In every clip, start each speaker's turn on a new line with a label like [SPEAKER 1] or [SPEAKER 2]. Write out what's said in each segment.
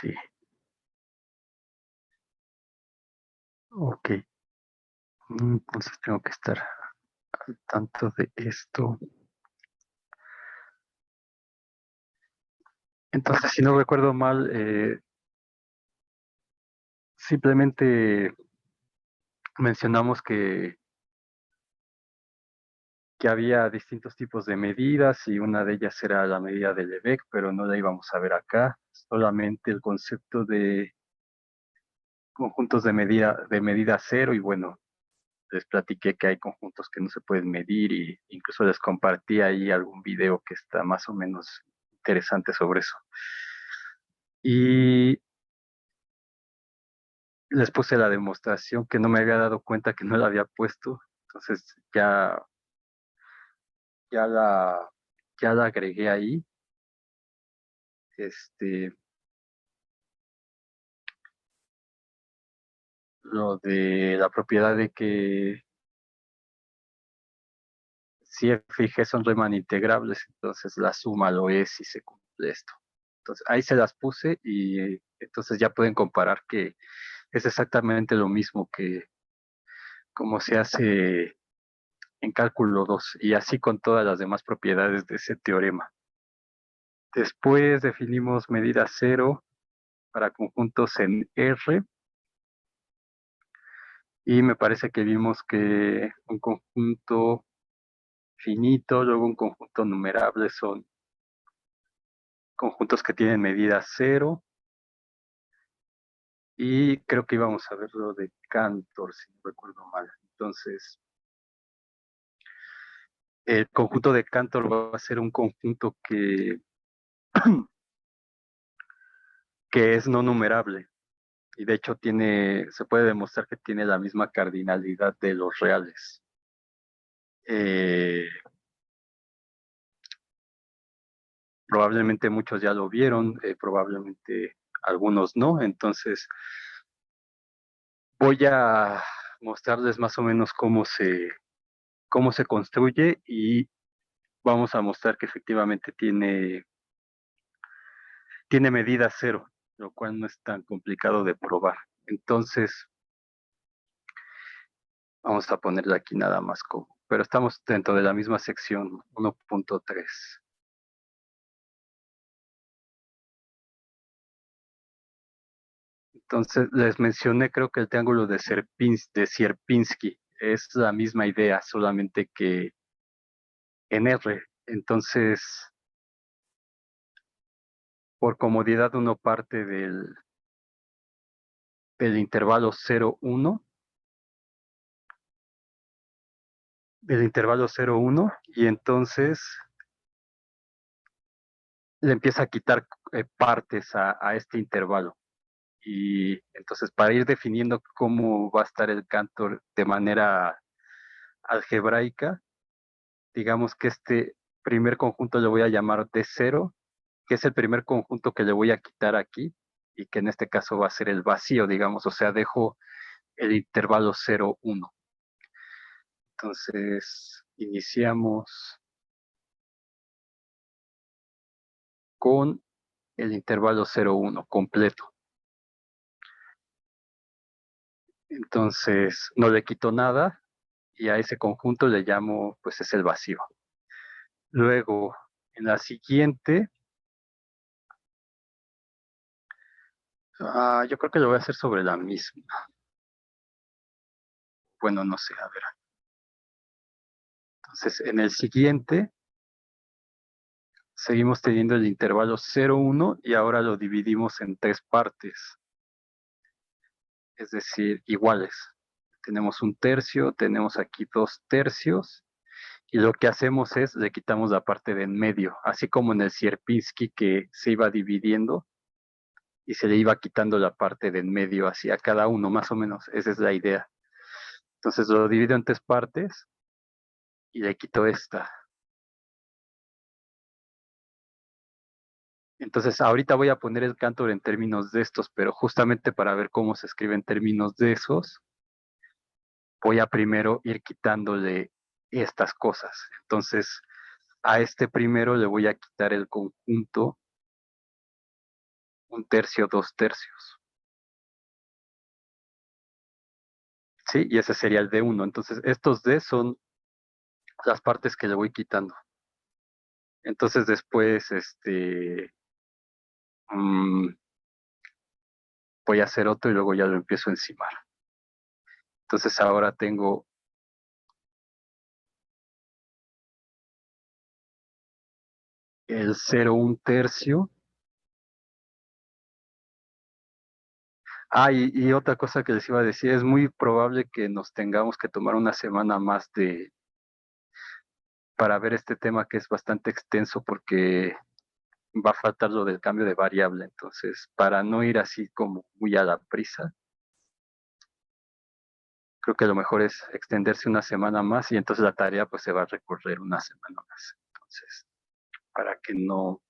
[SPEAKER 1] Sí. Ok. Entonces tengo que estar al tanto de esto. Entonces, si no recuerdo mal, simplemente mencionamos que había distintos tipos de medidas y una de ellas era la medida de Lebesgue, pero no la íbamos a ver acá, solamente el concepto de conjuntos de medida cero y bueno, les platiqué que hay conjuntos que no se pueden medir y incluso les compartí ahí algún video que está más o menos interesante sobre eso. Y les puse la demostración que no me había dado cuenta que no la había puesto, entonces ya la, ya la agregué ahí. Este, lo de la propiedad de que si f y g son Riemann integrables, entonces la suma lo es y se cumple esto. Entonces ahí se las puse y entonces ya pueden comparar que es exactamente lo mismo que como se hace en cálculo 2 y así con todas las demás propiedades de ese teorema. Después definimos medida cero para conjuntos en R y me parece que vimos que un conjunto finito, luego un conjunto numerable son conjuntos que tienen medida cero y creo que íbamos a ver lo de Cantor, si no recuerdo mal. Entonces, el conjunto de Cantor va a ser un conjunto que es no numerable y de hecho se puede demostrar que tiene la misma cardinalidad de los reales. Probablemente muchos ya lo vieron, probablemente algunos no, entonces voy a mostrarles más o menos cómo se construye y vamos a mostrar que efectivamente tiene medida cero, lo cual no es tan complicado de probar. Entonces, vamos a ponerle aquí nada más como, pero estamos dentro de la misma sección 1.3. Entonces, les mencioné creo que el triángulo de Sierpinski es la misma idea, solamente que en R. Entonces, por comodidad uno parte del intervalo 0,1 y entonces le empieza a quitar partes a este intervalo. Y entonces para ir definiendo cómo va a estar el Cantor de manera algebraica, digamos que este primer conjunto le voy a llamar D0, que es el primer conjunto que le voy a quitar aquí y que en este caso va a ser el vacío, digamos, o sea, dejo el intervalo 0,1. Entonces, iniciamos con el intervalo 0,1 completo. Entonces, no le quito nada y a ese conjunto le llamo, pues es el vacío. Luego, en la siguiente, yo creo que lo voy a hacer sobre la misma. Bueno, no sé, a ver. Entonces, en el siguiente, seguimos teniendo el intervalo 0,1 y ahora lo dividimos en tres partes, es decir, iguales. Tenemos un tercio, tenemos aquí 2 tercios y lo que hacemos es le quitamos la parte de en medio, así como en el Sierpinski que se iba dividiendo y se le iba quitando la parte de en medio hacia cada uno, más o menos, esa es la idea. Entonces lo divido en tres partes y le quito esta. Entonces ahorita voy a poner el Cantor en términos de estos, pero justamente para ver cómo se escribe en términos de esos, voy a primero ir quitándole estas cosas. Entonces a este primero le voy a quitar el conjunto un tercio, dos tercios. ¿Sí? Y ese sería el D1. Entonces, estos D son las partes que le voy quitando. Entonces, después, mm, voy a hacer otro y luego ya lo empiezo a encimar. Entonces, ahora tengo el 0, un tercio. Y otra cosa que les iba a decir, es muy probable que nos tengamos que tomar una semana más para ver este tema que es bastante extenso porque va a faltar lo del cambio de variable. Entonces, para no ir así como muy a la prisa, creo que lo mejor es extenderse una semana más y entonces la tarea pues se va a recorrer una semana más. Entonces, para que no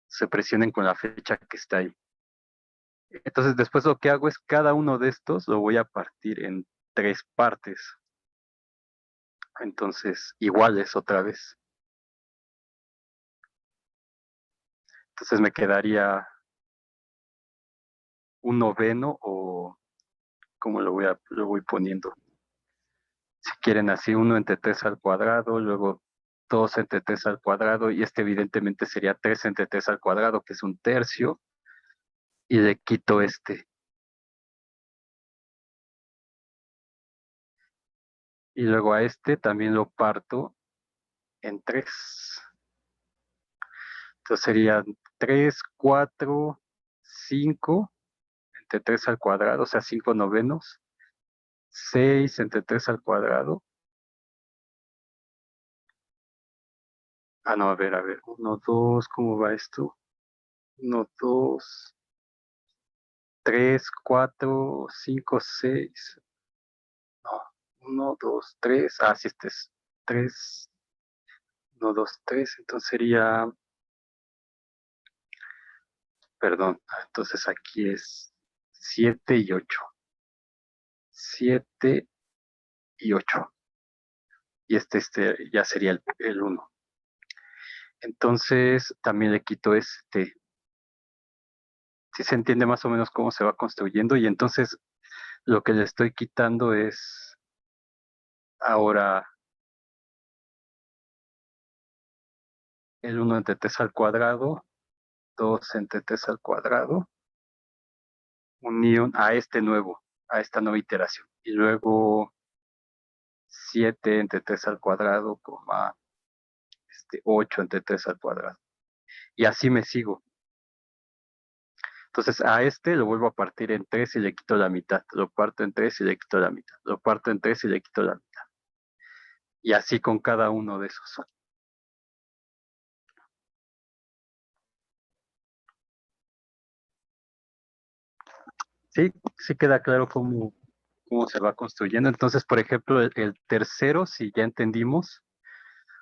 [SPEAKER 1] se presionen con la fecha que está ahí. Entonces, después lo que hago es cada uno de estos lo voy a partir en tres partes. Entonces, iguales otra vez. Entonces me quedaría un noveno o como lo voy poniendo. Si quieren así, uno entre 3 al cuadrado, luego 2 entre 3 al cuadrado, y este evidentemente sería 3 entre 3 al cuadrado, que es un tercio, y le quito este. Y luego a este también lo parto en 3. Entonces serían 3, 4, 5 entre 3 al cuadrado, o sea, 5 novenos, 6 entre 3 al cuadrado. No, a ver, 1, 2, ¿cómo va esto? 1, 2, 3, 4, 5, 6. No, 1, 2, 3. Sí, este es 3, 1, 2, 3. Entonces sería, perdón, entonces aquí es 7 y 8. 7 y 8. Y este ya sería el 1. Entonces también le quito este. Si se entiende más o menos cómo se va construyendo. Y entonces lo que le estoy quitando es ahora el 1 entre 3 al cuadrado, 2 entre 3 al cuadrado, unión a este nuevo, a esta nueva iteración. Y luego 7 entre 3 al cuadrado, 8 entre 3 al cuadrado. Y así me sigo. Entonces a este lo vuelvo a partir en 3 y le quito la mitad. Lo parto en 3 y le quito la mitad. Lo parto en 3 y le quito la mitad. Y así con cada uno de esos. Sí, sí queda claro cómo se va construyendo. Entonces, por ejemplo, el tercero, si ya entendimos,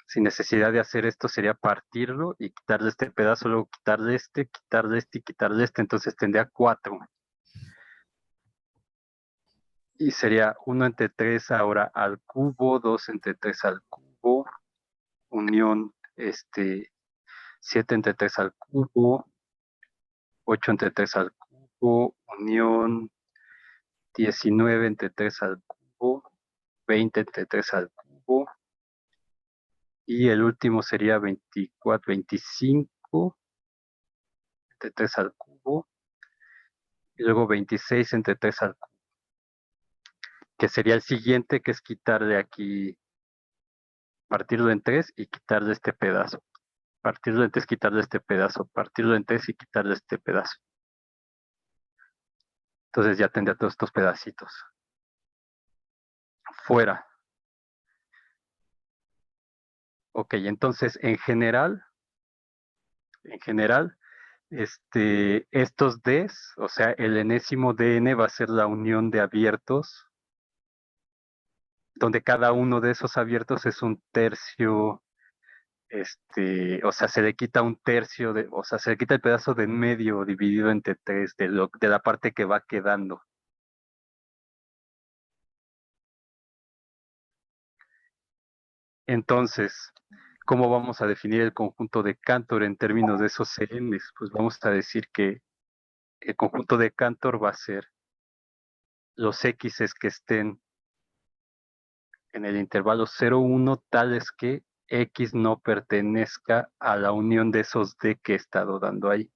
[SPEAKER 1] sin necesidad de hacer esto, sería partirlo y quitarle este pedazo, luego quitarle este y quitarle este. Entonces tendría 4. Y sería 1 entre 3 ahora al cubo, 2 entre 3 al cubo, unión 7 entre 3 al cubo, 8 entre 3 al cubo, unión 19 entre 3 al cubo, 20 entre 3 al cubo, y el último sería 24, 25 entre 3 al cubo, y luego 26 entre 3 al cubo, que sería el siguiente, que es quitarle aquí, partirlo en 3 y quitarle este pedazo. Partirlo en 3, quitarle este pedazo. Partirlo en 3 y quitarle este pedazo. Entonces ya tendría todos estos pedacitos fuera. Ok, entonces en general, estos Ds, o sea, el enésimo DN va a ser la unión de abiertos, donde cada uno de esos abiertos es un tercio, o sea, se le quita un tercio, o sea, se le quita el pedazo de en medio dividido entre 3 de la parte que va quedando. Entonces, ¿Cómo vamos a definir el conjunto de Cantor en términos de esos CNs? Pues vamos a decir que el conjunto de Cantor va a ser los X's que estén en el intervalo 0,1 tales que X no pertenezca a la unión de esos D que he estado dando ahí.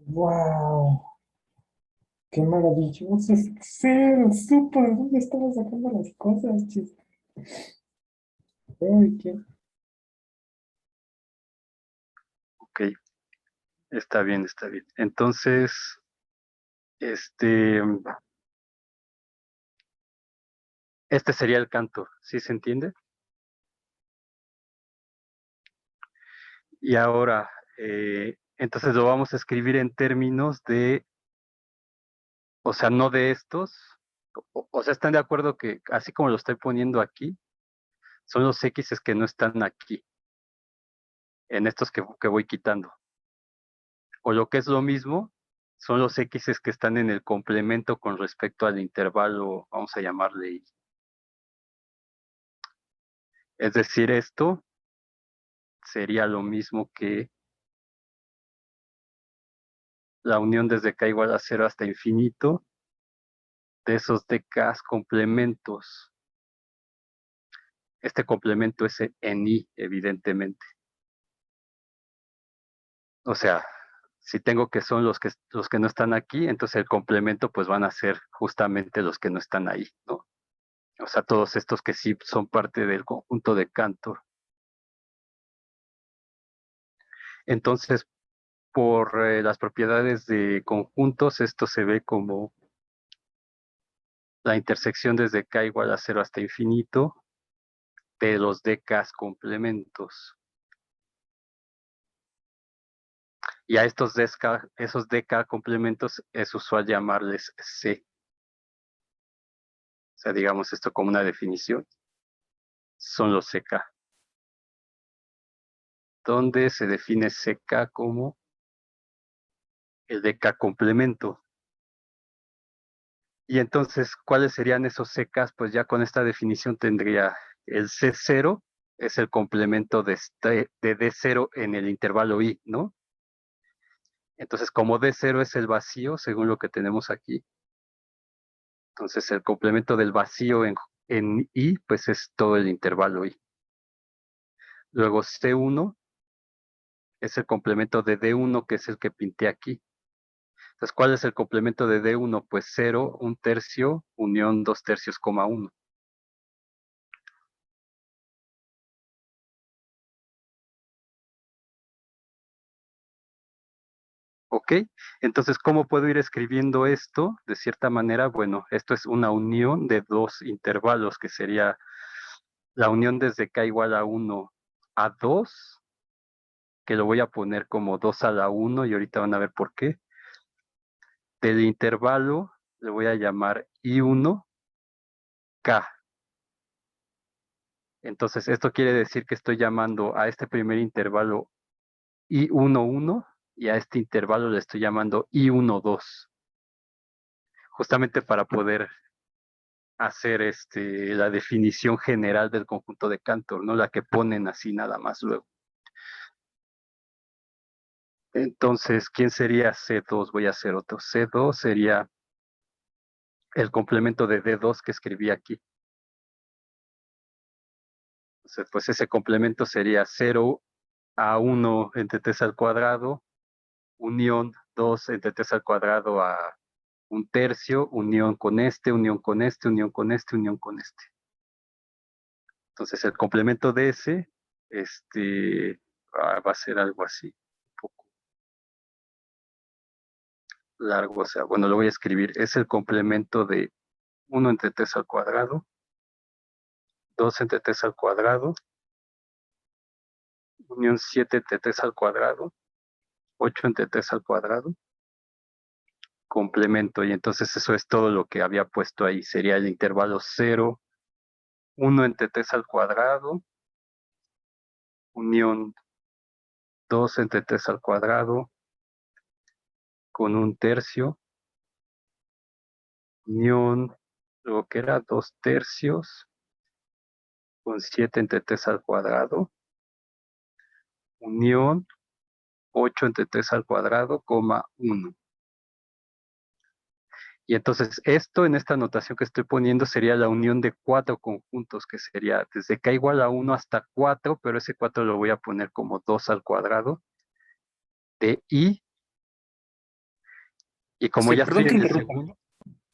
[SPEAKER 2] ¡Wow! ¡Qué maravilloso es Excel! ¡Súper! ¿Dónde estaba sacando las cosas, chis? Ay, qué...
[SPEAKER 1] Ok, está bien, está bien. Entonces, este, este sería el Cantor, ¿sí se entiende? Y ahora, entonces lo vamos a escribir en términos de, o sea, no de estos, o sea, están de acuerdo que así como lo estoy poniendo aquí, son los X's que no están aquí, en estos que voy quitando. O lo que es lo mismo, son los X's que están en el complemento con respecto al intervalo, vamos a llamarle I. Es decir, esto sería lo mismo que la unión desde k igual a 0 hasta infinito de esos dk complementos. Este complemento es en I, evidentemente. O sea, si tengo que son los que no están aquí, entonces el complemento pues van a ser justamente los que no están ahí, ¿no? O sea, todos estos que sí son parte del conjunto de Cantor. Entonces, por las propiedades de conjuntos, esto se ve como la intersección desde k igual a 0 hasta infinito de los dk complementos. Y a esos dk complementos es usual llamarles C. O sea, digamos esto como una definición. Son los CK, donde se define CK como el dk complemento. Y entonces, ¿cuáles serían esos CKs? Pues ya con esta definición tendría el C0, es el complemento de D0 en el intervalo I, ¿no? Entonces, como D0 es el vacío, según lo que tenemos aquí, entonces el complemento del vacío en I, pues es todo el intervalo I. Luego C1 es el complemento de D1, que es el que pinté aquí. Entonces, ¿cuál es el complemento de D1? Pues 0, 1/3, unión 2/3, 1. ¿Ok? Entonces, ¿cómo puedo ir escribiendo esto? De cierta manera, bueno, esto es una unión de dos intervalos, que sería la unión desde k igual a 1 a 2, que lo voy a poner como 2 a la 1 y ahorita van a ver por qué. Del intervalo le voy a llamar I1K. Entonces, esto quiere decir que estoy llamando a este primer intervalo I11 y a este intervalo le estoy llamando I12, justamente para poder hacer la definición general del conjunto de Cantor, ¿no? La que ponen así nada más luego. Entonces, ¿quién sería C2? Voy a hacer otro. C2 sería el complemento de D2 que escribí aquí. Entonces, pues ese complemento sería 0 a 1 entre 3 al cuadrado, unión 2 entre 3 al cuadrado a 1/3, unión con este, unión con este, unión con este, unión con este. Entonces, el complemento de ese va a ser algo así, un poco largo. O sea, bueno, lo voy a escribir. Es el complemento de 1 entre 3 al cuadrado, 2 entre 3 al cuadrado, unión 7 entre 3 al cuadrado, 8 entre 3 al cuadrado, complemento. Y entonces eso es todo lo que había puesto ahí. Sería el intervalo 0, 1 entre 3 al cuadrado, unión 2 entre 3 al cuadrado, con 1/3, unión luego que era 2 tercios con 7 entre 3 al cuadrado, unión 8 entre 3 al cuadrado, coma 1. Y entonces esto en esta notación que estoy poniendo sería la unión de 4 conjuntos, que sería desde k igual a 1 hasta 4, pero ese 4 lo voy a poner como 2 al cuadrado de i. Y como ya
[SPEAKER 3] Perdón
[SPEAKER 1] estoy
[SPEAKER 3] que
[SPEAKER 1] en el
[SPEAKER 3] interrumpa.
[SPEAKER 1] segundo,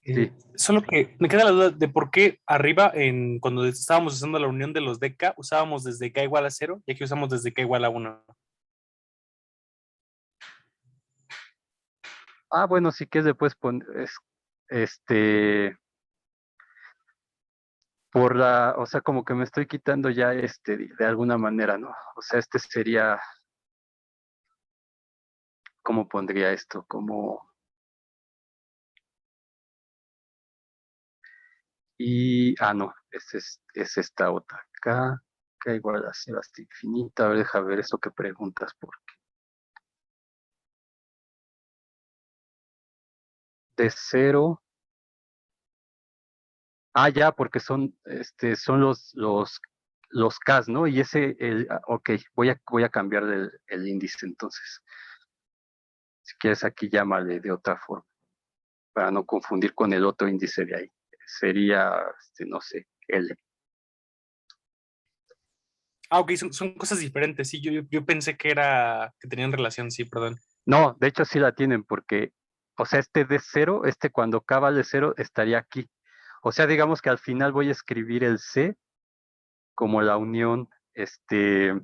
[SPEAKER 1] sí.
[SPEAKER 3] Solo que me queda la duda de por qué arriba, cuando estábamos usando la unión de los dk, usábamos desde k igual a 0 y aquí usamos desde k igual a 1.
[SPEAKER 1] Ah, bueno, sí que después poner, este, o sea, como que me estoy quitando ya de alguna manera, ¿no? O sea, este sería, ¿cómo pondría esto? Como, no, es esta otra acá, k igual a 0 hasta infinita. A ver, deja ver eso que preguntas, porque de 0, ya, porque son los Ks, ¿no? Y ok, voy a cambiar el índice entonces. Si quieres aquí llámale de otra forma, para no confundir con el otro índice de ahí. Sería, no sé, L.
[SPEAKER 3] Ok, son cosas diferentes. Sí, yo pensé que tenían relación, sí, perdón.
[SPEAKER 1] No, de hecho sí la tienen porque, o sea, este de 0, cuando K vale 0 estaría aquí. O sea, digamos que al final voy a escribir el C como la unión, de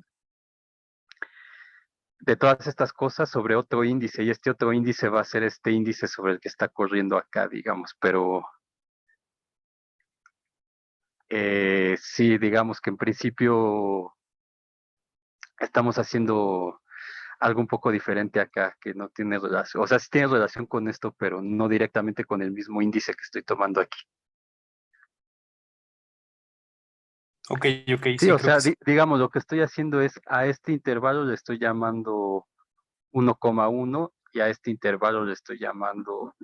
[SPEAKER 1] todas estas cosas sobre otro índice, y este otro índice va a ser este índice sobre el que está corriendo acá, digamos, pero sí, digamos que en principio estamos haciendo algo un poco diferente acá, que no tiene relación, o sea, sí tiene relación con esto, pero no directamente con el mismo índice que estoy tomando aquí.
[SPEAKER 3] Ok,
[SPEAKER 1] Sí,
[SPEAKER 3] sí,
[SPEAKER 1] o
[SPEAKER 3] creo
[SPEAKER 1] sea,
[SPEAKER 3] que sí.
[SPEAKER 1] digamos, lo que estoy haciendo es a este intervalo le estoy llamando 1,1 y a este intervalo le estoy llamando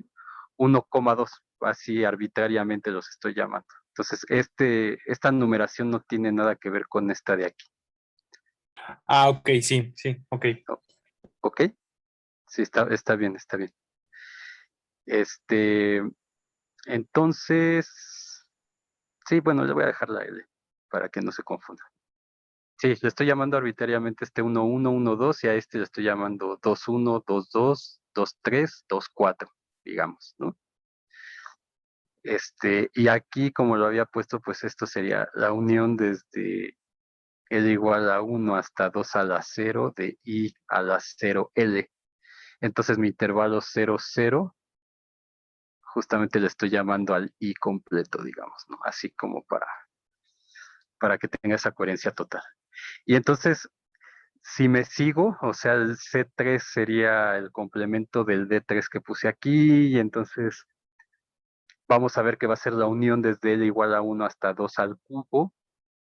[SPEAKER 1] 1,2, así arbitrariamente los estoy llamando. Entonces, esta numeración no tiene nada que ver con esta de aquí.
[SPEAKER 3] Ok, sí, ok.
[SPEAKER 1] ¿Ok? Sí, está bien, está bien. Este, entonces, sí, bueno, le voy a dejar la L para que no se confunda. Sí, le estoy llamando arbitrariamente 1,1, 1,2 y a este le estoy llamando 2,1, 2,2, 2,3, 2,4, digamos, ¿no? Y aquí, como lo había puesto, pues esto sería la unión desde L igual a 1 hasta 2 a la 0 de I a la 0L. Entonces mi intervalo 0, 0, justamente le estoy llamando al I completo, digamos, ¿no? Así como para que tenga esa coherencia total. Y entonces, si me sigo, o sea, el C3 sería el complemento del D3 que puse aquí, y entonces vamos a ver que va a ser la unión desde L igual a 1 hasta 2 al cubo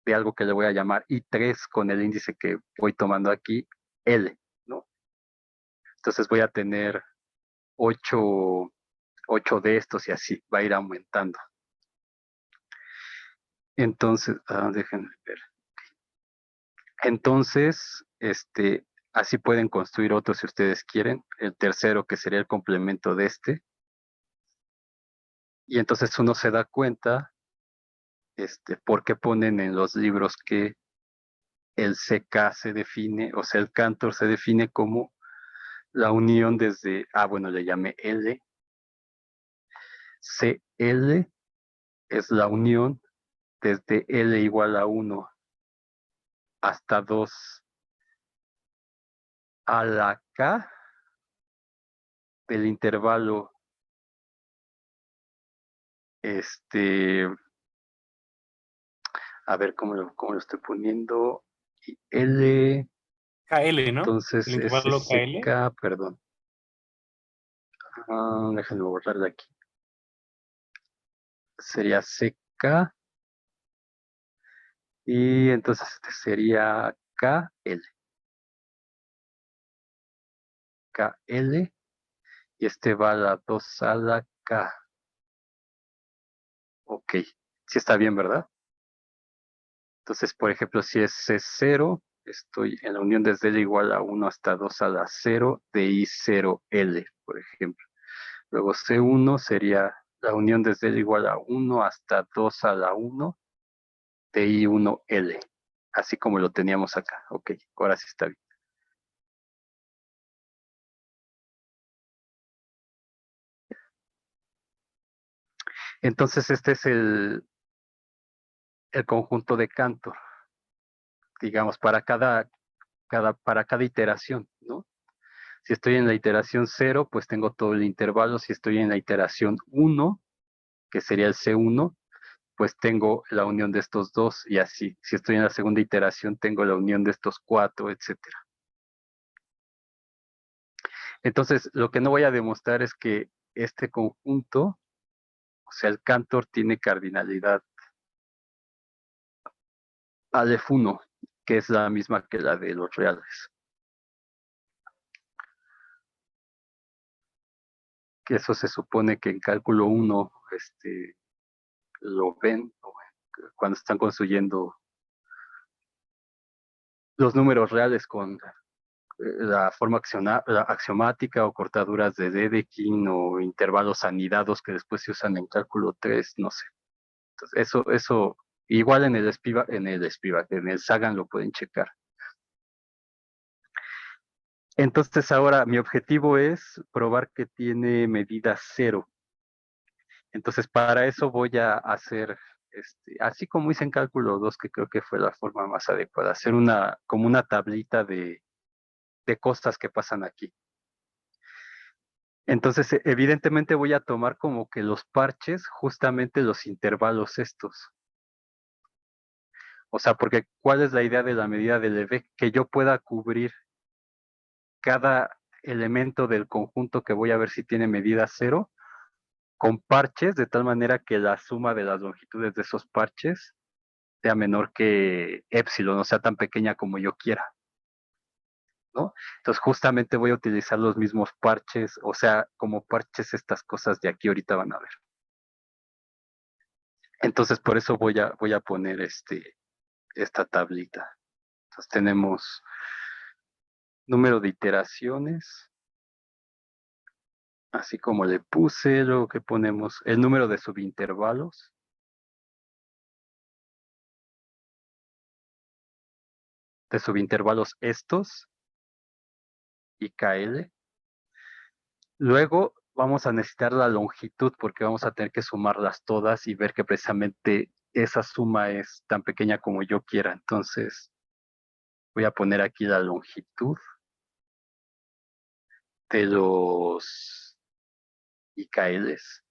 [SPEAKER 1] de algo que le voy a llamar I3 con el índice que voy tomando aquí, L, ¿no? Entonces voy a tener 8 de estos y así va a ir aumentando. Entonces, déjenme ver. Entonces, así pueden construir otros si ustedes quieren. El tercero, que sería el complemento de este. Y entonces uno se da cuenta, por qué ponen en los libros que el CK se define, o sea, el Cantor se define como la unión desde, bueno, le llamé L. CL es la unión desde L igual a 1 hasta 2 a la K del intervalo, este, a ver cómo lo estoy poniendo. Y L,
[SPEAKER 3] KL, ¿no? El
[SPEAKER 1] entonces es
[SPEAKER 3] intervalo KL.
[SPEAKER 1] CK, perdón. Déjenme borrar de aquí. Sería CK y entonces este sería KL. KL y este va a la 2 a la K. Ok, sí está bien, ¿verdad? Entonces, por ejemplo, si es C0, estoy en la unión desde L igual a 1 hasta 2 a la 0 de I0L, por ejemplo. Luego C1 sería la unión desde L igual a 1 hasta 2 a la 1 de I1L, así como lo teníamos acá. Ok, ahora sí está bien. Entonces, este es el conjunto de Cantor, digamos, para cada iteración, ¿no? Si estoy en la iteración 0, pues tengo todo el intervalo. Si estoy en la iteración 1, que sería el C1, pues tengo la unión de estos dos y así. Si estoy en la segunda iteración, tengo la unión de estos cuatro, etcétera. Entonces, lo que no voy a demostrar es que este conjunto, o sea, el Cantor tiene cardinalidad Aleph1, que es la misma que la de los reales. Que eso se supone que en cálculo 1 lo ven cuando están construyendo los números reales con la forma axiomática o cortaduras de Dedekind o intervalos anidados que después se usan en cálculo 3, no sé. Entonces, eso igual en el Spivak, en el Sagan lo pueden checar. Entonces ahora mi objetivo es probar que tiene medida 0. Entonces para eso voy a hacer, así como hice en cálculo 2, que creo que fue la forma más adecuada, hacer como una tablita de cosas que pasan aquí. Entonces, evidentemente voy a tomar como que los parches, justamente los intervalos estos. O sea, porque ¿cuál es la idea de la medida del EV? Que yo pueda cubrir cada elemento del conjunto que voy a ver si tiene medida 0 con parches, de tal manera que la suma de las longitudes de esos parches sea menor que epsilon, no sea tan pequeña como yo quiera, ¿no? Entonces, justamente voy a utilizar los mismos parches, o sea, como parches estas cosas de aquí ahorita van a ver. Entonces, por eso voy a poner esta tablita. Entonces, tenemos número de iteraciones, así como le puse, luego que ponemos el número de subintervalos, estos y KL. Luego vamos a necesitar la longitud porque vamos a tener que sumarlas todas y ver que precisamente esa suma es tan pequeña como yo quiera. Entonces, voy a poner aquí la longitud de los IKLs.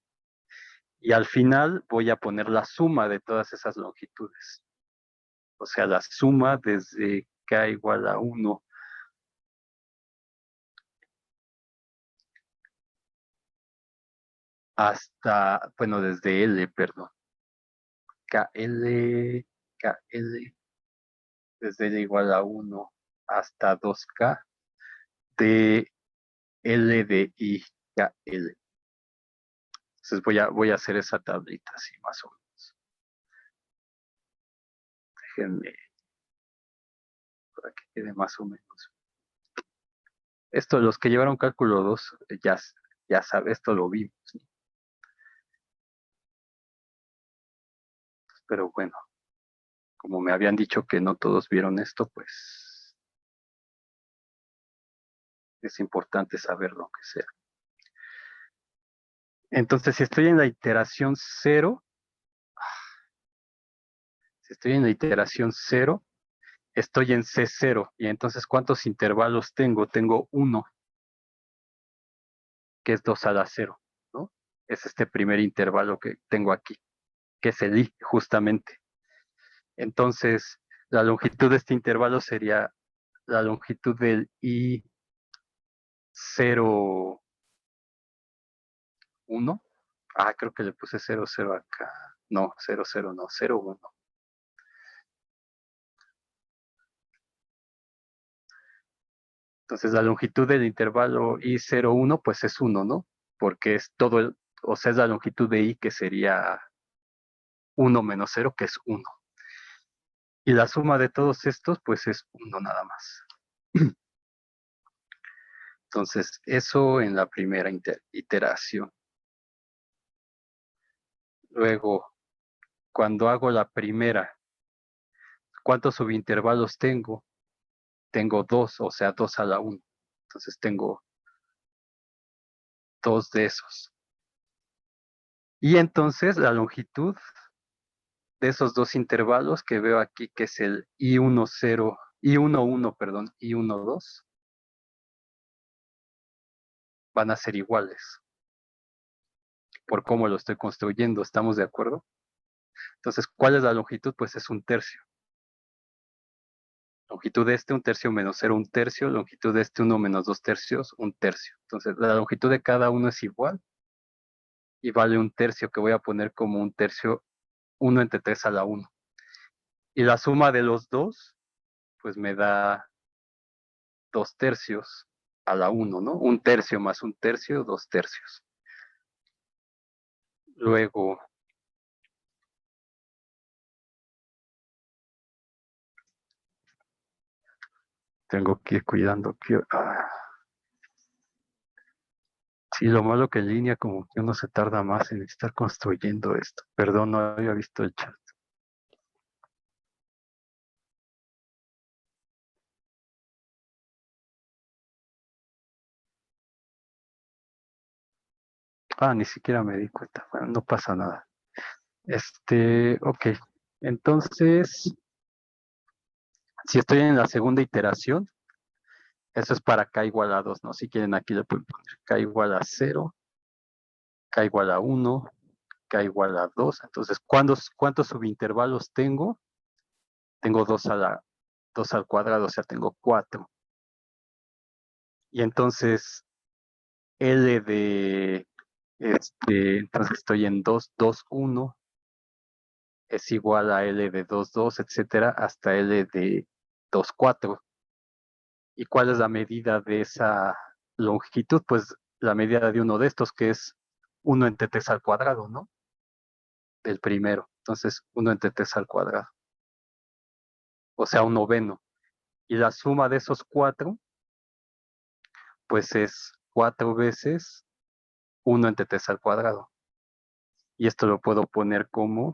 [SPEAKER 1] Y al final voy a poner la suma de todas esas longitudes. O sea, la suma desde K igual a 1 hasta, bueno, desde L, perdón. KL, KL, desde L igual a 1 hasta 2K de L de I, KL. Entonces voy a hacer esa tablita así más o menos. Déjenme para que quede más o menos. Esto, los que llevaron cálculo 2, ya saben, esto lo vimos, ¿no? Pero bueno, como me habían dicho que no todos vieron esto, pues es importante saber lo que sea. Entonces, si estoy en la iteración 0, estoy en C0. Y entonces, ¿cuántos intervalos tengo? Tengo uno, que es 2 a la 0, ¿no? Es este primer intervalo que tengo aquí, que es el I, justamente. Entonces, la longitud de este intervalo sería la longitud del I0, 1. Ah, creo que le puse 0, 0 acá. No, 0, 0, no, 0, 1. Entonces la longitud del intervalo I01 pues es 1, ¿no? Porque es todo o sea, es la longitud de I que sería 1 menos 0, que es 1. Y la suma de todos estos, pues es 1 nada más. Entonces, eso en la primera iteración. Luego, cuando hago la primera, ¿cuántos subintervalos tengo? Tengo 2, o sea, 2 a la 1. Entonces tengo 2 de esos. Y entonces la longitud de esos dos intervalos que veo aquí, que es el I10, I11, perdón, I12, van a ser iguales por cómo lo estoy construyendo. ¿Estamos de acuerdo? Entonces, ¿cuál es la longitud? Pues es un tercio. Longitud de este, un tercio menos 0, un tercio. Longitud de este, 1 menos 2 tercios, un tercio. Entonces, la longitud de cada uno es igual y vale un tercio, que voy a poner como un tercio 1 entre 3 a la 1. Y la suma de los dos, pues me da 2 tercios a la 1, ¿no? Un tercio más un tercio, 2 tercios. Luego, tengo que ir cuidando que... Sí, lo malo que en línea como que uno se tarda más en estar construyendo esto. Perdón, no había visto el chat. Ni siquiera me di cuenta. Bueno, no pasa nada. Ok. Entonces, si estoy en la segunda iteración, eso es para k igual a 2, ¿no? Si quieren aquí le pueden poner k igual a 0, k igual a 1, k igual a 2. Entonces, ¿cuántos subintervalos tengo? Tengo 2 al cuadrado, o sea, tengo 4. Y entonces, L de, entonces estoy en 2, 2, 1, es igual a L de 2, 2, etcétera, hasta L de 2, 4. ¿Y cuál es la medida de esa longitud? Pues la medida de uno de estos, que es 1 entre 3 al cuadrado, ¿no? Del primero. Entonces, 1 entre 3 al cuadrado. O sea, un noveno. Y la suma de esos 4, pues es 4 veces 1 entre 3 al cuadrado. Y esto lo puedo poner como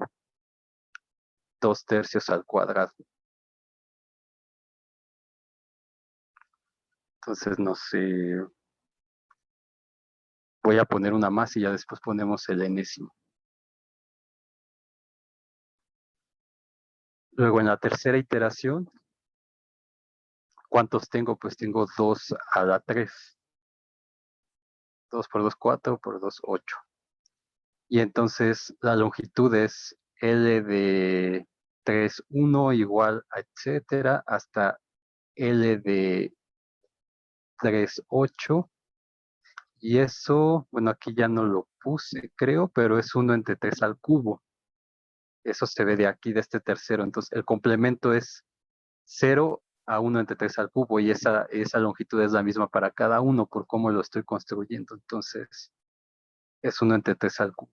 [SPEAKER 1] 2 tercios al cuadrado. Entonces, no sé, voy a poner una más y ya después ponemos el enésimo. Luego, en la tercera iteración, ¿cuántos tengo? Pues tengo 2 a la 3. 2 por 2, 4, por 2, 8. Y entonces la longitud es L de 3, 1 igual a etcétera, hasta L de 3, 8. Y eso, bueno, aquí ya no lo puse, creo, pero es 1 entre 3 al cubo. Eso se ve de aquí, de este tercero. Entonces, el complemento es 0 a 1 entre 3 al cubo, y esa longitud es la misma para cada uno por cómo lo estoy construyendo. Entonces, es 1 entre 3 al cubo.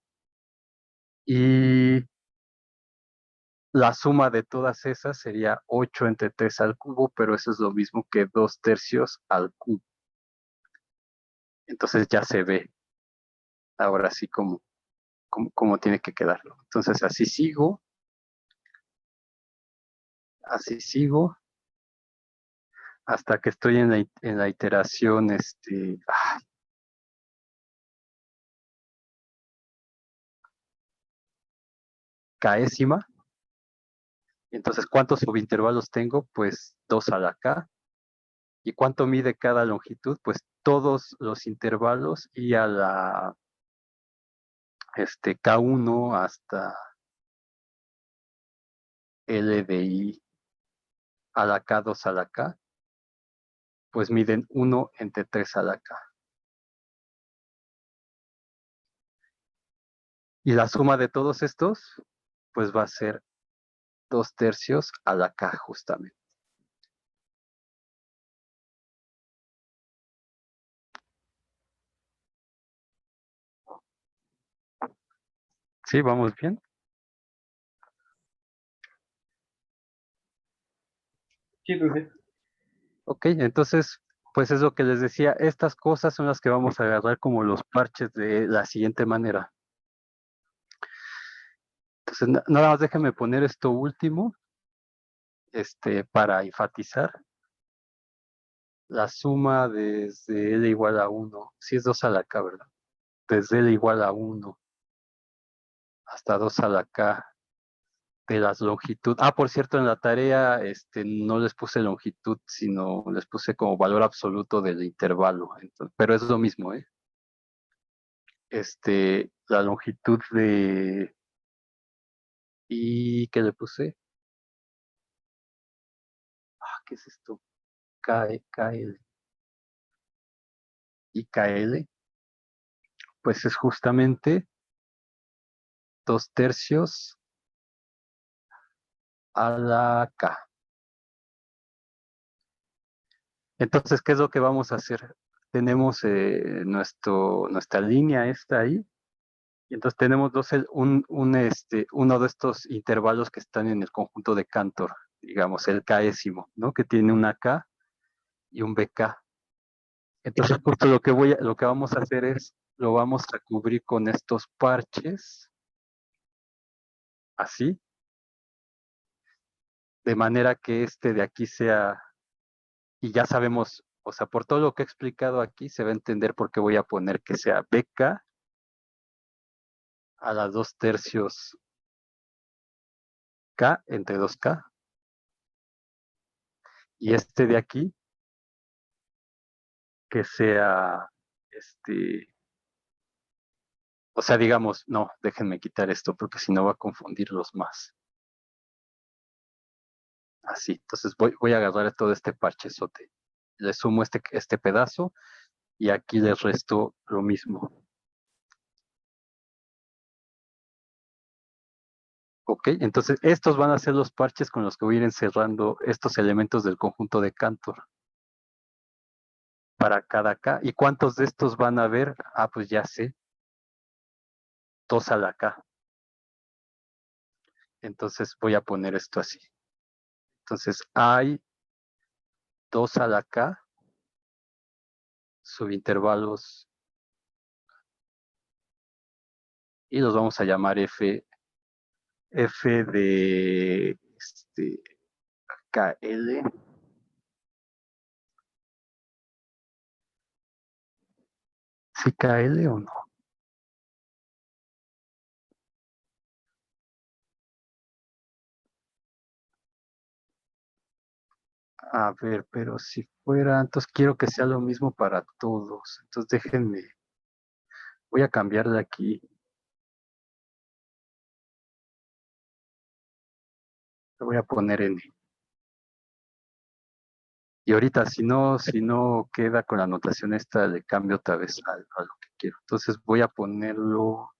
[SPEAKER 1] Y la suma de todas esas sería 8 entre 3 al cubo, pero eso es lo mismo que 2 tercios al cubo. Entonces ya se ve ahora sí cómo tiene que quedarlo. Entonces así sigo, hasta que estoy en la iteración, késima. Entonces, ¿cuántos subintervalos tengo? Pues 2 a la k. ¿Y cuánto mide cada longitud? Pues todos los intervalos y a la k1 hasta L de I a la k2 a la k, pues miden 1 entre 3 a la k. Y la suma de todos estos, pues va a ser 2 tercios a la k justamente. Sí, vamos bien.
[SPEAKER 2] chido, ¿eh?
[SPEAKER 1] Ok, entonces, pues es lo que les decía, estas cosas son las que vamos a agarrar como los parches de la siguiente manera. Entonces, nada más déjenme poner esto último, para enfatizar. La suma desde L igual a 1, si es 2 a la K, ¿verdad? Desde L igual a 1 hasta 2 a la K de las longitud. Ah, por cierto, en la tarea no les puse longitud, sino les puse como valor absoluto del intervalo. Entonces, pero es lo mismo, ¿eh? La longitud de... ¿Y qué le puse? ¿Qué es esto? KL. Y KL, pues es justamente 2/3 a la K. Entonces, ¿qué es lo que vamos a hacer? Tenemos nuestra línea esta ahí, y entonces tenemos uno de estos intervalos que están en el conjunto de Cantor, digamos, el késimo, ¿no? Que tiene una K y un BK. Entonces, justo lo que vamos a hacer es, lo vamos a cubrir con estos parches, así, de manera que este de aquí sea, y ya sabemos, o sea, por todo lo que he explicado aquí, se va a entender por qué voy a poner que sea BK a las 2/3 K entre 2K, y este de aquí, que sea, o sea, digamos, no, déjenme quitar esto porque si no va a confundirlos más. Así, entonces voy a agarrar todo este parchezote, le sumo este pedazo y aquí les resto lo mismo. Ok, entonces estos van a ser los parches con los que voy a ir encerrando estos elementos del conjunto de Cantor para cada K. ¿Y cuántos de estos van a haber? Ah, pues ya sé, 2 a la K. Entonces voy a poner esto así. Entonces hay 2 a la K, subintervalos, y los vamos a llamar F de KL. ¿Sí KL o no? A ver, pero si fuera, entonces quiero que sea lo mismo para todos. Entonces déjenme, voy a cambiar de aquí. Le voy a poner N. Y ahorita, si no queda con la anotación esta, le cambio otra vez a lo que quiero. Entonces voy a ponerlo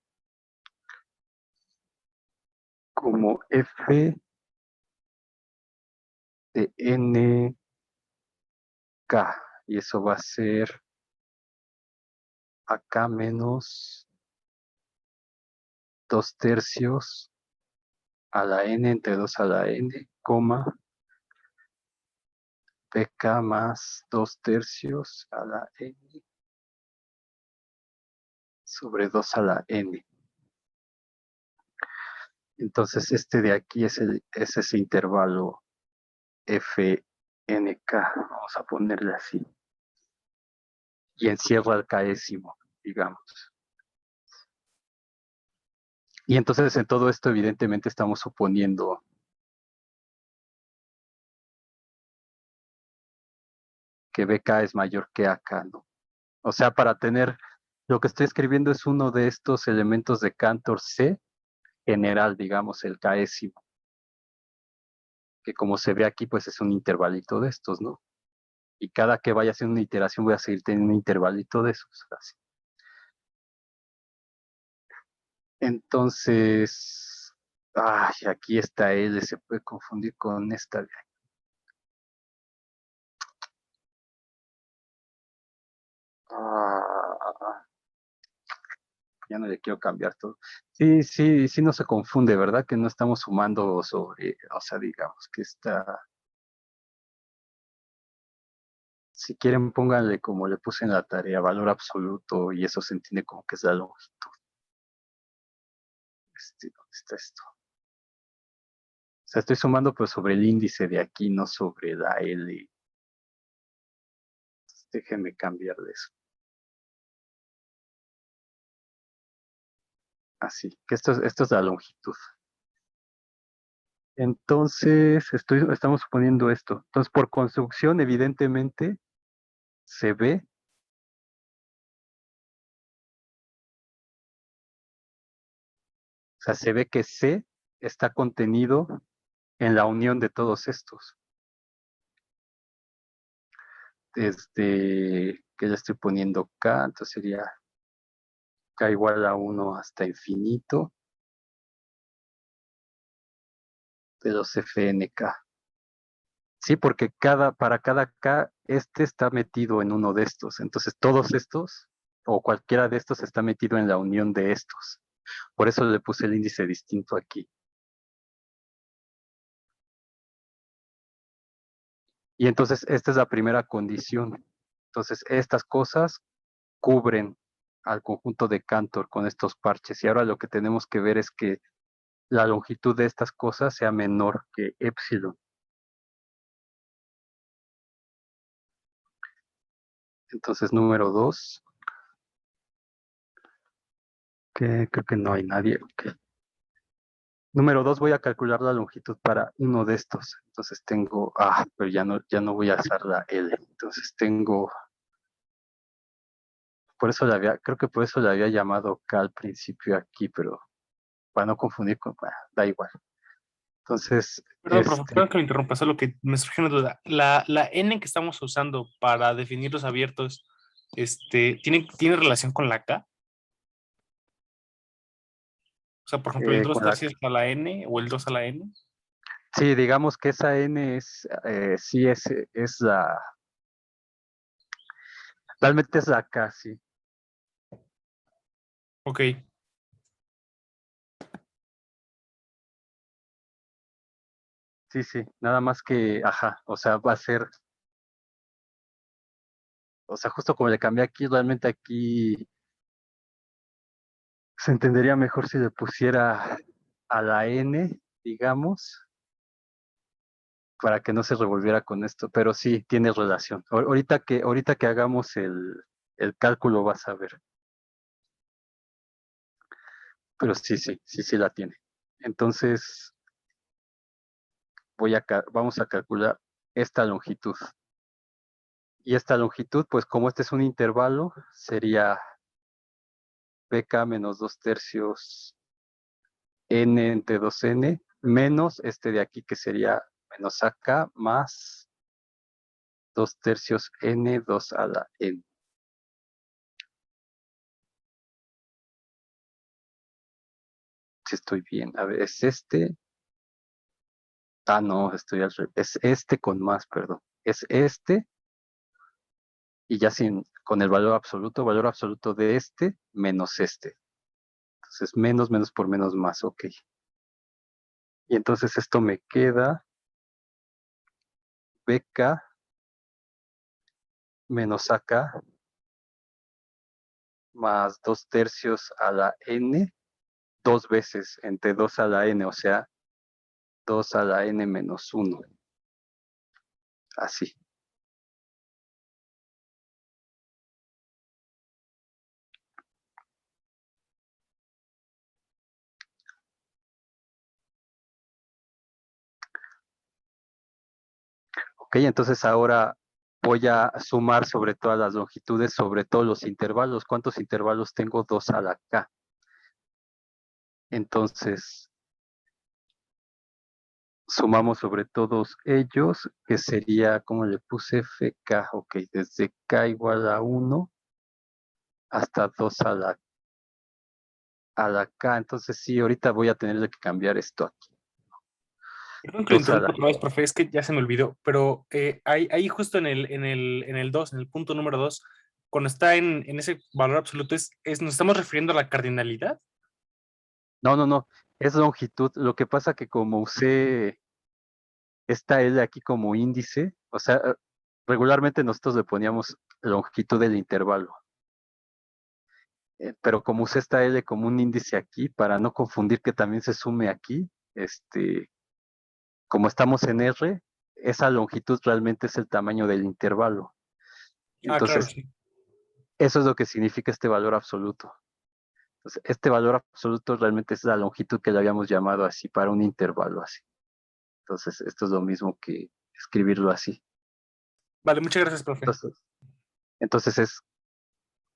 [SPEAKER 1] como F de NK. Y eso va a ser acá menos 2/3 a la N entre 2 a la N, coma, PK más 2/3 a la N sobre 2 a la N. Entonces este de aquí es ese intervalo FNK, vamos a ponerle así, y encierra el késimo, digamos. Y entonces en todo esto evidentemente estamos suponiendo que BK es mayor que AK, ¿no? O sea, para tener, lo que estoy escribiendo es uno de estos elementos de Cantor C general, digamos, el késimo, que como se ve aquí, pues es un intervalito de estos, ¿no? Y cada que vaya haciendo una iteración voy a seguir teniendo un intervalito de esos, así. Entonces, ay, aquí esta L se puede confundir con esta de aquí. Ah, ya no le quiero cambiar todo. Sí, sí, sí no se confunde, ¿verdad? Que no estamos sumando sobre, o sea, digamos que está, Si quieren, pónganle como le puse en la tarea, valor absoluto, y eso se entiende como que es la longitud. ¿Dónde está esto? O sea, estoy sumando pues sobre el índice de aquí, no sobre la L. Entonces, déjenme cambiar de eso. Así, que esto es la longitud. Entonces, estamos suponiendo esto. Entonces, por construcción, evidentemente, se ve se ve que C está contenido en la unión de todos estos. Que ya estoy poniendo K, entonces sería K igual a 1 hasta infinito de los FNK. Sí, porque para cada K, este está metido en uno de estos. Entonces, todos estos, o cualquiera de estos, está metido en la unión de estos. Por eso le puse el índice distinto aquí. Y entonces, esta es la primera condición. Entonces, estas cosas cubren al conjunto de Cantor con estos parches. Y ahora lo que tenemos que ver es que la longitud de estas cosas sea menor que epsilon. Entonces, número 2, que creo que no hay nadie. Okay. Número 2, voy a calcular la longitud para uno de estos. Entonces tengo, pero ya no voy a usar la L. Entonces tengo, creo que por eso le había llamado K al principio aquí, pero para no confundir da igual. Entonces,
[SPEAKER 3] Perdón, profe, perdón que me interrumpa, solo que me surgió una duda. La N que estamos usando para definir los abiertos, ¿tiene relación con la K? O sea, por ejemplo, el 2 tercios a la N o el 2 a la N.
[SPEAKER 1] Sí, digamos que esa N sí es realmente es la K, sí.
[SPEAKER 3] Ok.
[SPEAKER 1] Sí, nada más que, o sea, va a ser, o sea, justo como le cambié aquí, realmente aquí se entendería mejor si le pusiera a la N, digamos, para que no se revolviera con esto, pero sí tiene relación. Ahorita que hagamos el cálculo vas a ver. Pero sí la tiene. Entonces, vamos a calcular esta longitud. Y esta longitud, pues como este es un intervalo, sería pk menos 2 tercios n entre 2n, menos este de aquí que sería menos ak más 2 tercios n 2 a la n. Si estoy bien. A ver, es este. No, estoy al revés. Es este con más, perdón. Es este y ya con el valor absoluto de este menos este. Entonces, menos por menos más, ok. Y entonces esto me queda bk menos ak más 2 tercios a la n, dos veces entre 2 a la n, o sea, 2 a la n menos 1. Así. Ok, entonces ahora voy a sumar sobre todas las longitudes, sobre todos los intervalos. ¿Cuántos intervalos tengo? 2 a la k. Entonces, sumamos sobre todos ellos, que sería, como le puse, fk, ok, desde k igual a 1 hasta 2 a la k. Entonces sí, ahorita voy a tener que cambiar esto aquí.
[SPEAKER 3] Perdón que lo interrumpa otra vez, profe, es que ya se me olvidó, pero ahí justo en el 2, en el punto número 2, cuando está en ese valor absoluto, ¿nos estamos refiriendo a la cardinalidad?
[SPEAKER 1] No, es longitud. Lo que pasa que como usé esta L aquí como índice, o sea, regularmente nosotros le poníamos longitud del intervalo. Pero como usé esta L como un índice aquí, para no confundir que también se sume aquí, como estamos en R, esa longitud realmente es el tamaño del intervalo.
[SPEAKER 3] Ah, claro,
[SPEAKER 1] Entonces,
[SPEAKER 3] sí.
[SPEAKER 1] eso es lo que significa este valor absoluto. Entonces, este valor absoluto realmente es la longitud que le habíamos llamado así para un intervalo así. Entonces, esto es lo mismo que escribirlo así.
[SPEAKER 3] Vale, muchas gracias, profe.
[SPEAKER 1] Entonces es,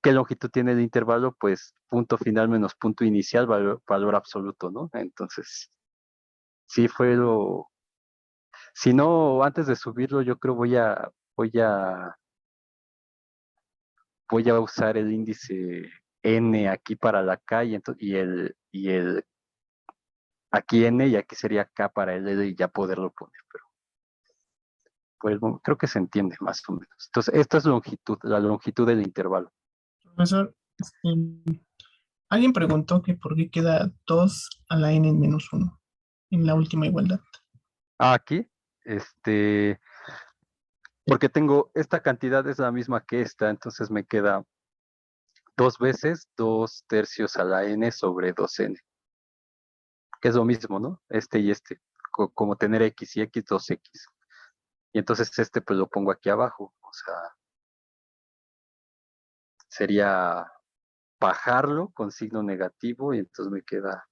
[SPEAKER 1] ¿qué longitud tiene el intervalo? Pues punto final menos punto inicial, valor absoluto, ¿no? Entonces, sí fue lo... Si no, antes de subirlo, yo creo voy a usar el índice n aquí para la k y el aquí n y aquí sería k para el l y ya poderlo poner, pero pues bueno, creo que se entiende más o menos. Entonces, esta es longitud, la longitud del intervalo.
[SPEAKER 4] Profesor, alguien preguntó que por qué queda 2 a la n en menos 1 en la última igualdad.
[SPEAKER 1] Aquí, porque tengo, esta cantidad es la misma que esta, entonces me queda 2 veces 2 tercios a la n sobre 2n, que es lo mismo, ¿no? Este y este, como tener x y x, 2x. Y entonces este pues lo pongo aquí abajo, o sea, sería bajarlo con signo negativo y entonces me queda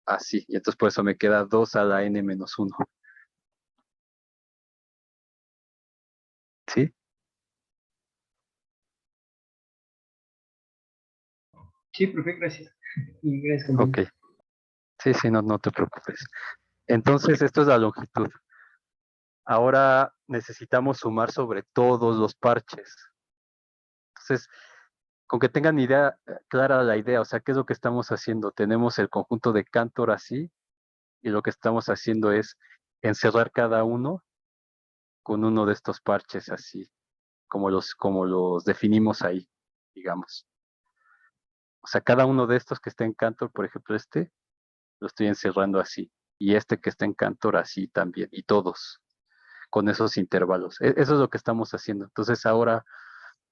[SPEAKER 1] así. Y entonces por eso me queda 2 a la n menos 1. ¿Sí?
[SPEAKER 2] Sí, profe, gracias. Y gracias,
[SPEAKER 1] Ok.
[SPEAKER 2] compañero.
[SPEAKER 1] Sí, sí, no te preocupes. Entonces esto es la longitud. Ahora necesitamos sumar sobre todos los parches. Entonces, con que tengan idea clara la idea, o sea, ¿qué es lo que estamos haciendo? Tenemos el conjunto de Cantor así, y lo que estamos haciendo es encerrar cada uno con uno de estos parches así, como los definimos ahí, digamos. O sea, cada uno de estos que está en Cantor, por ejemplo, lo estoy encerrando así, y este que está en Cantor así también, y todos, con esos intervalos. Eso es lo que estamos haciendo. Entonces, ahora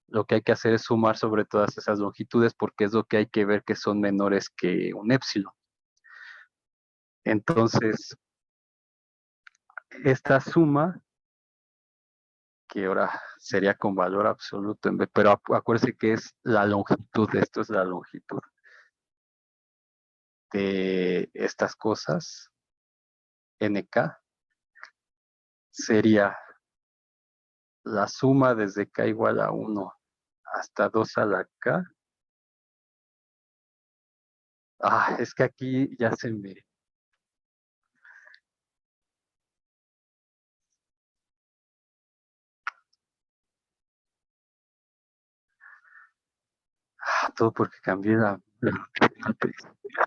[SPEAKER 1] lo que hay que hacer es sumar sobre todas esas longitudes porque es lo que hay que ver que son menores que un épsilon. Entonces, esta suma, que ahora sería con valor absoluto, pero acuérdense que es la longitud, esto es la longitud de estas cosas, nk, sería la suma desde k igual a 1 hasta 2 a la k. Es que aquí ya se me... todo porque cambié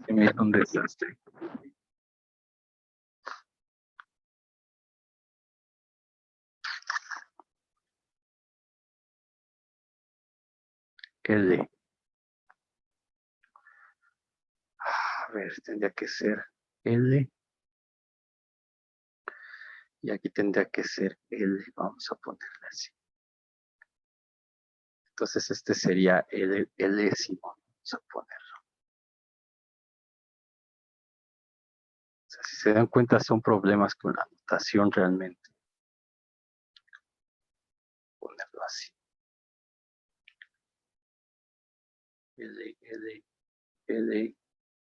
[SPEAKER 1] se me hizo un desastre. L. A ver, tendría que ser L. Y aquí tendría que ser L. Vamos a ponerle así. Entonces este sería el Lésimo. Vamos a ponerlo. O sea, si se dan cuenta, son problemas con la notación realmente. Ponerlo así. L,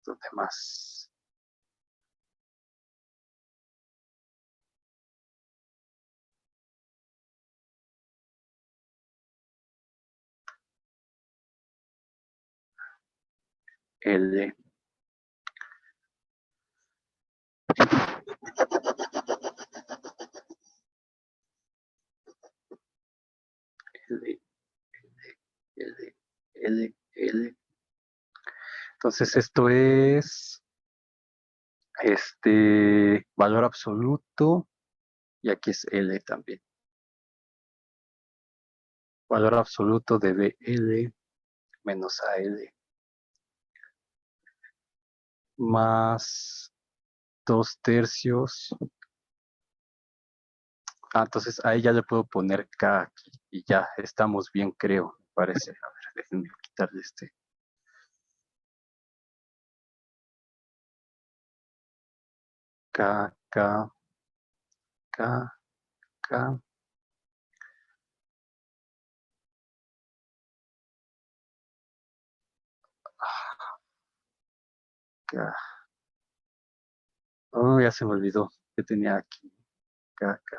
[SPEAKER 1] lo demás. L. L, L, L, L. Entonces esto es valor absoluto y aquí es L también. Valor absoluto de BL menos AL más 2 tercios Entonces ahí ya le puedo poner K aquí y ya estamos bien, creo, me parece. A ver, déjenme quitarle este. K, K, K, K. K. Oh, ya se me olvidó que tenía aquí. K, K,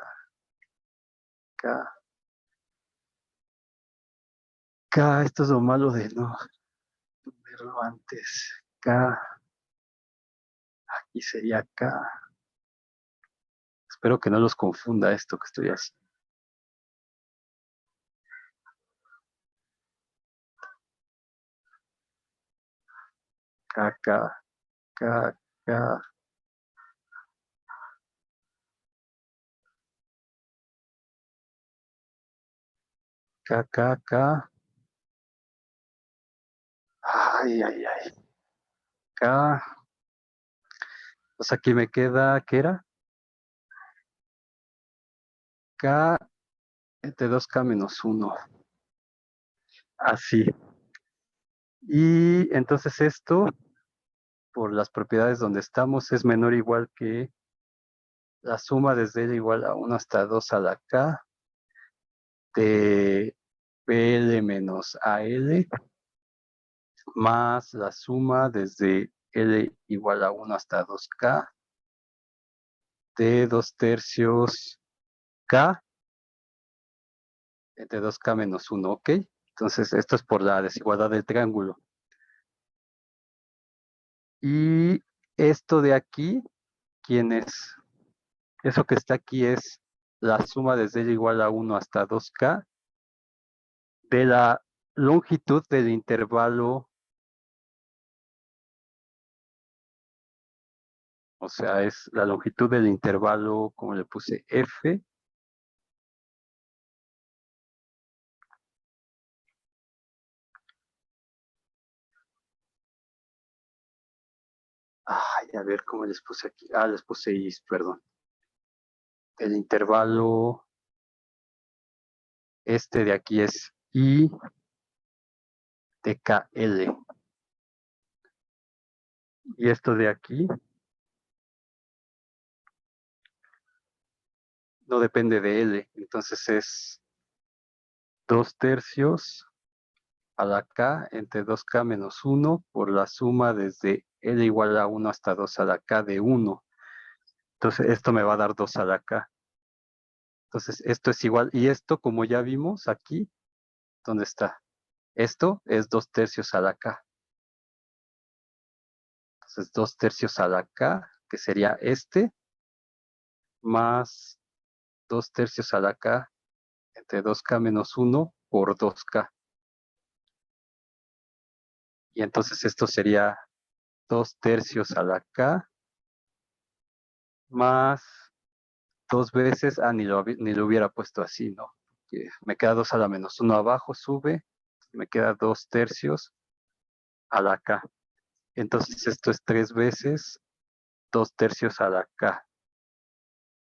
[SPEAKER 1] K. K, esto es lo malo de no verlo antes. K, aquí sería K. Espero que no los confunda esto que estoy haciendo. K, K, K, K. K, K, K. Ay, ay, ay. K. Pues aquí me queda, ¿qué era? K entre 2K menos 1. Así. Y entonces esto, por las propiedades donde estamos, es menor o igual que la suma desde L igual a 1 hasta 2 a la K de PL menos AL más la suma desde L igual a 1 hasta 2K de 2 tercios K entre 2K menos 1, ¿ok? Entonces esto es por la desigualdad del triángulo. Y esto de aquí, ¿quién es? Eso que está aquí es la suma desde L igual a 1 hasta 2K de la longitud del intervalo, o sea, es la longitud del intervalo, como le puse, F. Ay, a ver cómo les puse aquí. Les puse I, perdón. El intervalo, este de aquí es I de KL. Y esto de aquí no depende de L, entonces es 2 tercios a la K entre 2K menos 1 por la suma desde L igual a 1 hasta 2 a la K de 1. Entonces esto me va a dar 2 a la K. Entonces esto es igual. Y esto, como ya vimos aquí, ¿dónde está? Esto es 2 tercios a la K. Entonces 2 tercios a la K, que sería este, más 2 tercios a la K entre 2K menos 1 por 2K. Y entonces esto sería 2 tercios a la K más 2 veces, ni lo hubiera puesto así, ¿no? Que me queda 2 a la menos 1 abajo, sube, me queda 2 tercios a la K. Entonces esto es 3 veces 2 tercios a la K.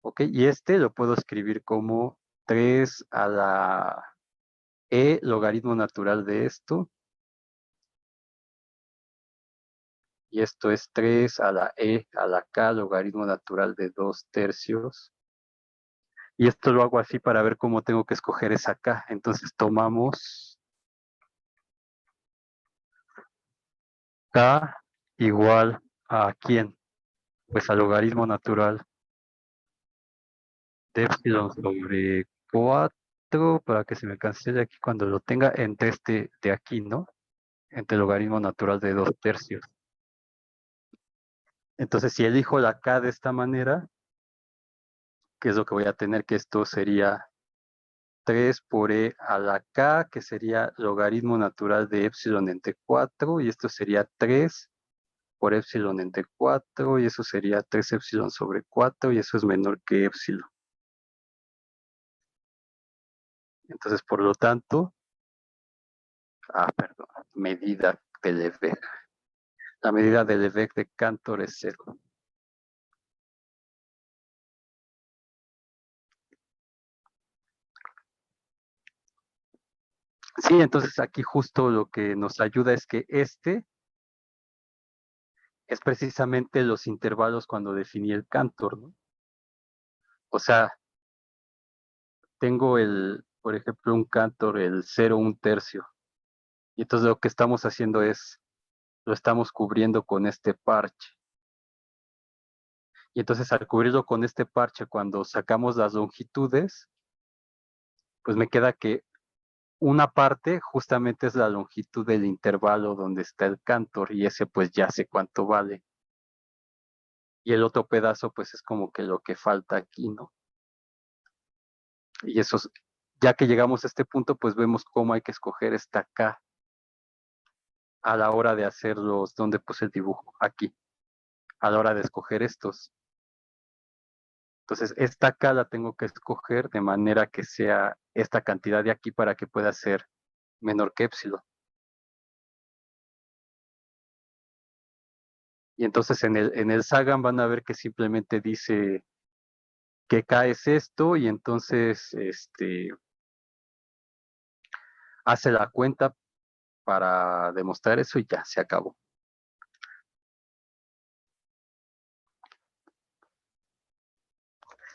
[SPEAKER 1] ¿Ok? Y este lo puedo escribir como 3 a la E logaritmo natural de esto. Y esto es 3 a la E a la K logaritmo natural de 2 tercios. Y esto lo hago así para ver cómo tengo que escoger esa K. Entonces tomamos K igual a ¿quién? Pues al logaritmo natural de epsilon sobre 4 para que se me cancele aquí cuando lo tenga entre este de aquí, ¿no? Entre el logaritmo natural de 2 tercios. Entonces, si elijo la K de esta manera, ¿qué es lo que voy a tener? Que esto sería 3 por E a la K, que sería logaritmo natural de epsilon entre 4, y esto sería 3 por epsilon entre 4, y eso sería 3 epsilon sobre 4, y eso es menor que epsilon. Entonces, por lo tanto, perdón, medida de Lebesgue. La medida de Lebesgue de Cantor es 0. Sí, entonces aquí justo lo que nos ayuda es que este es precisamente los intervalos cuando definí el Cantor, ¿no? O sea, tengo por ejemplo, un Cantor, el 0, un tercio. Y entonces lo que estamos haciendo es, lo estamos cubriendo con este parche. Y entonces al cubrirlo con este parche, cuando sacamos las longitudes, pues me queda que una parte justamente es la longitud del intervalo donde está el Cantor y ese pues ya sé cuánto vale. Y el otro pedazo pues es como que lo que falta aquí, ¿no? Y eso, ya que llegamos a este punto, pues vemos cómo hay que escoger esta K a la hora de hacerlos, donde puse el dibujo, aquí, a la hora de escoger estos. Entonces, esta K la tengo que escoger de manera que sea esta cantidad de aquí para que pueda ser menor que epsilon. Y entonces en el Sagan van a ver que simplemente dice que K es esto y entonces hace la cuenta para demostrar eso y ya se acabó.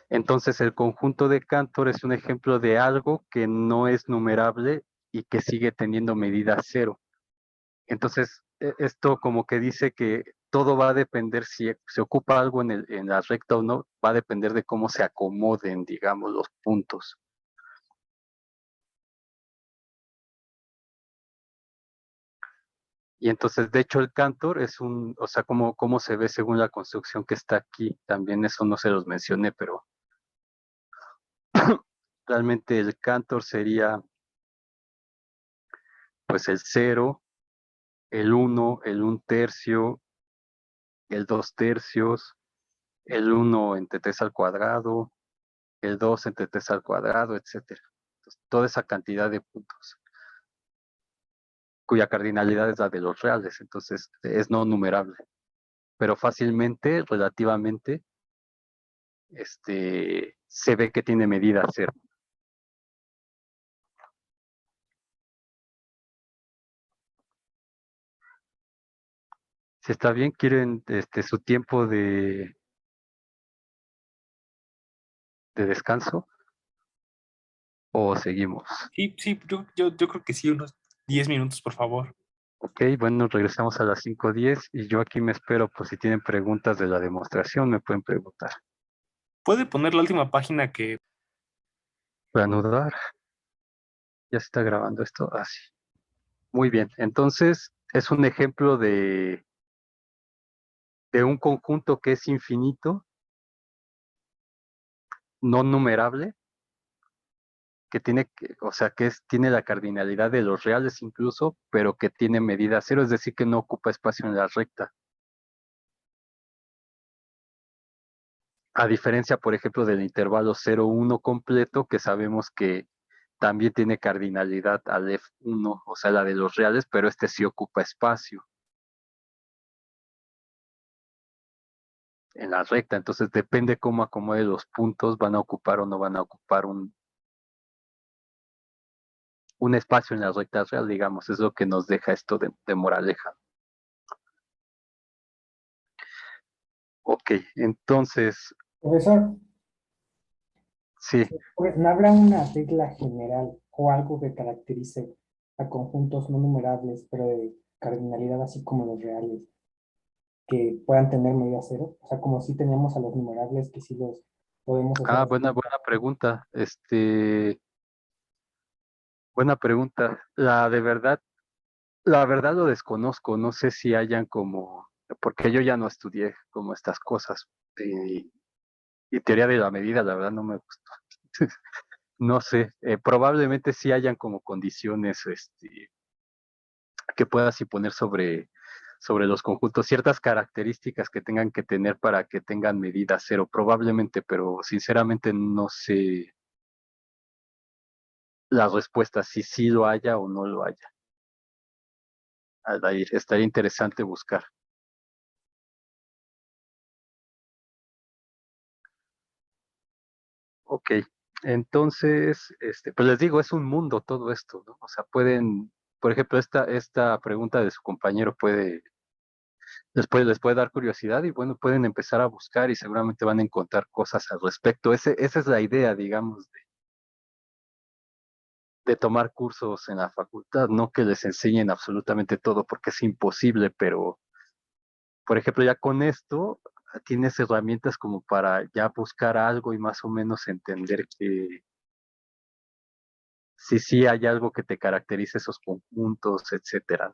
[SPEAKER 1] Entonces el conjunto de Cantor es un ejemplo de algo que no es numerable y que sigue teniendo medida cero. Entonces esto como que dice que todo va a depender si se ocupa algo en la recta o no, va a depender de cómo se acomoden, digamos, los puntos. Y entonces, de hecho, el Cantor es o sea, cómo se ve según la construcción que está aquí. También eso no se los mencioné, pero realmente el Cantor sería pues el 0, el 1, el 1/3, el 2/3, el 1 entre 3 al cuadrado, el 2 entre 3 al cuadrado, etcétera. Entonces, toda esa cantidad de puntos, cuya cardinalidad es la de los reales, entonces es no numerable, pero fácilmente, relativamente, se ve que tiene medida cero. Si está bien, quieren su tiempo de descanso o seguimos.
[SPEAKER 3] Sí, sí, yo creo que sí, unos 10 minutos, por favor.
[SPEAKER 1] Ok, bueno, regresamos a las 5:10 y yo aquí me espero por si tienen preguntas de la demostración, me pueden preguntar.
[SPEAKER 3] ¿Puede poner la última página que...
[SPEAKER 1] Reanudar, ya se está grabando esto, así. Muy bien, entonces es un ejemplo de un conjunto que es infinito, no numerable, que tiene, o sea, tiene la cardinalidad de los reales incluso, pero que tiene medida cero, es decir, que no ocupa espacio en la recta. A diferencia, por ejemplo, del intervalo 0,1 completo, que sabemos que también tiene cardinalidad al F1, o sea, la de los reales, pero este sí ocupa espacio en la recta. Entonces, depende cómo acomode los puntos, van a ocupar o no van a ocupar un espacio en la recta real, digamos, es lo que nos deja esto de moraleja. Ok, entonces,
[SPEAKER 2] Profesor,
[SPEAKER 1] sí,
[SPEAKER 2] ¿no habrá una regla general o algo que caracterice a conjuntos no numerables, pero de cardinalidad así como los reales, que puedan tener medida cero? O sea, como si teníamos a los numerables que sí los podemos hacer así.
[SPEAKER 1] buena pregunta, buena pregunta. La verdad lo desconozco, no sé si hayan como, porque yo ya no estudié como estas cosas. Y teoría de la medida, la verdad no me gustó. No sé, probablemente sí hayan como condiciones que puedas imponer sobre los conjuntos, ciertas características que tengan que tener para que tengan medida cero, probablemente, pero sinceramente no sé la respuesta, si sí lo haya o no lo haya. Aldair, estaría interesante buscar. Ok, Entonces, pues les digo, es un mundo todo esto, ¿no? O sea, pueden, por ejemplo, esta pregunta de su compañero les puede dar curiosidad y bueno, pueden empezar a buscar y seguramente van a encontrar cosas al respecto. Esa es la idea, digamos, de tomar cursos en la facultad, no que les enseñen absolutamente todo porque es imposible, pero, por ejemplo, ya con esto tienes herramientas como para ya buscar algo y más o menos entender que sí hay algo que te caracterice esos conjuntos, etcétera.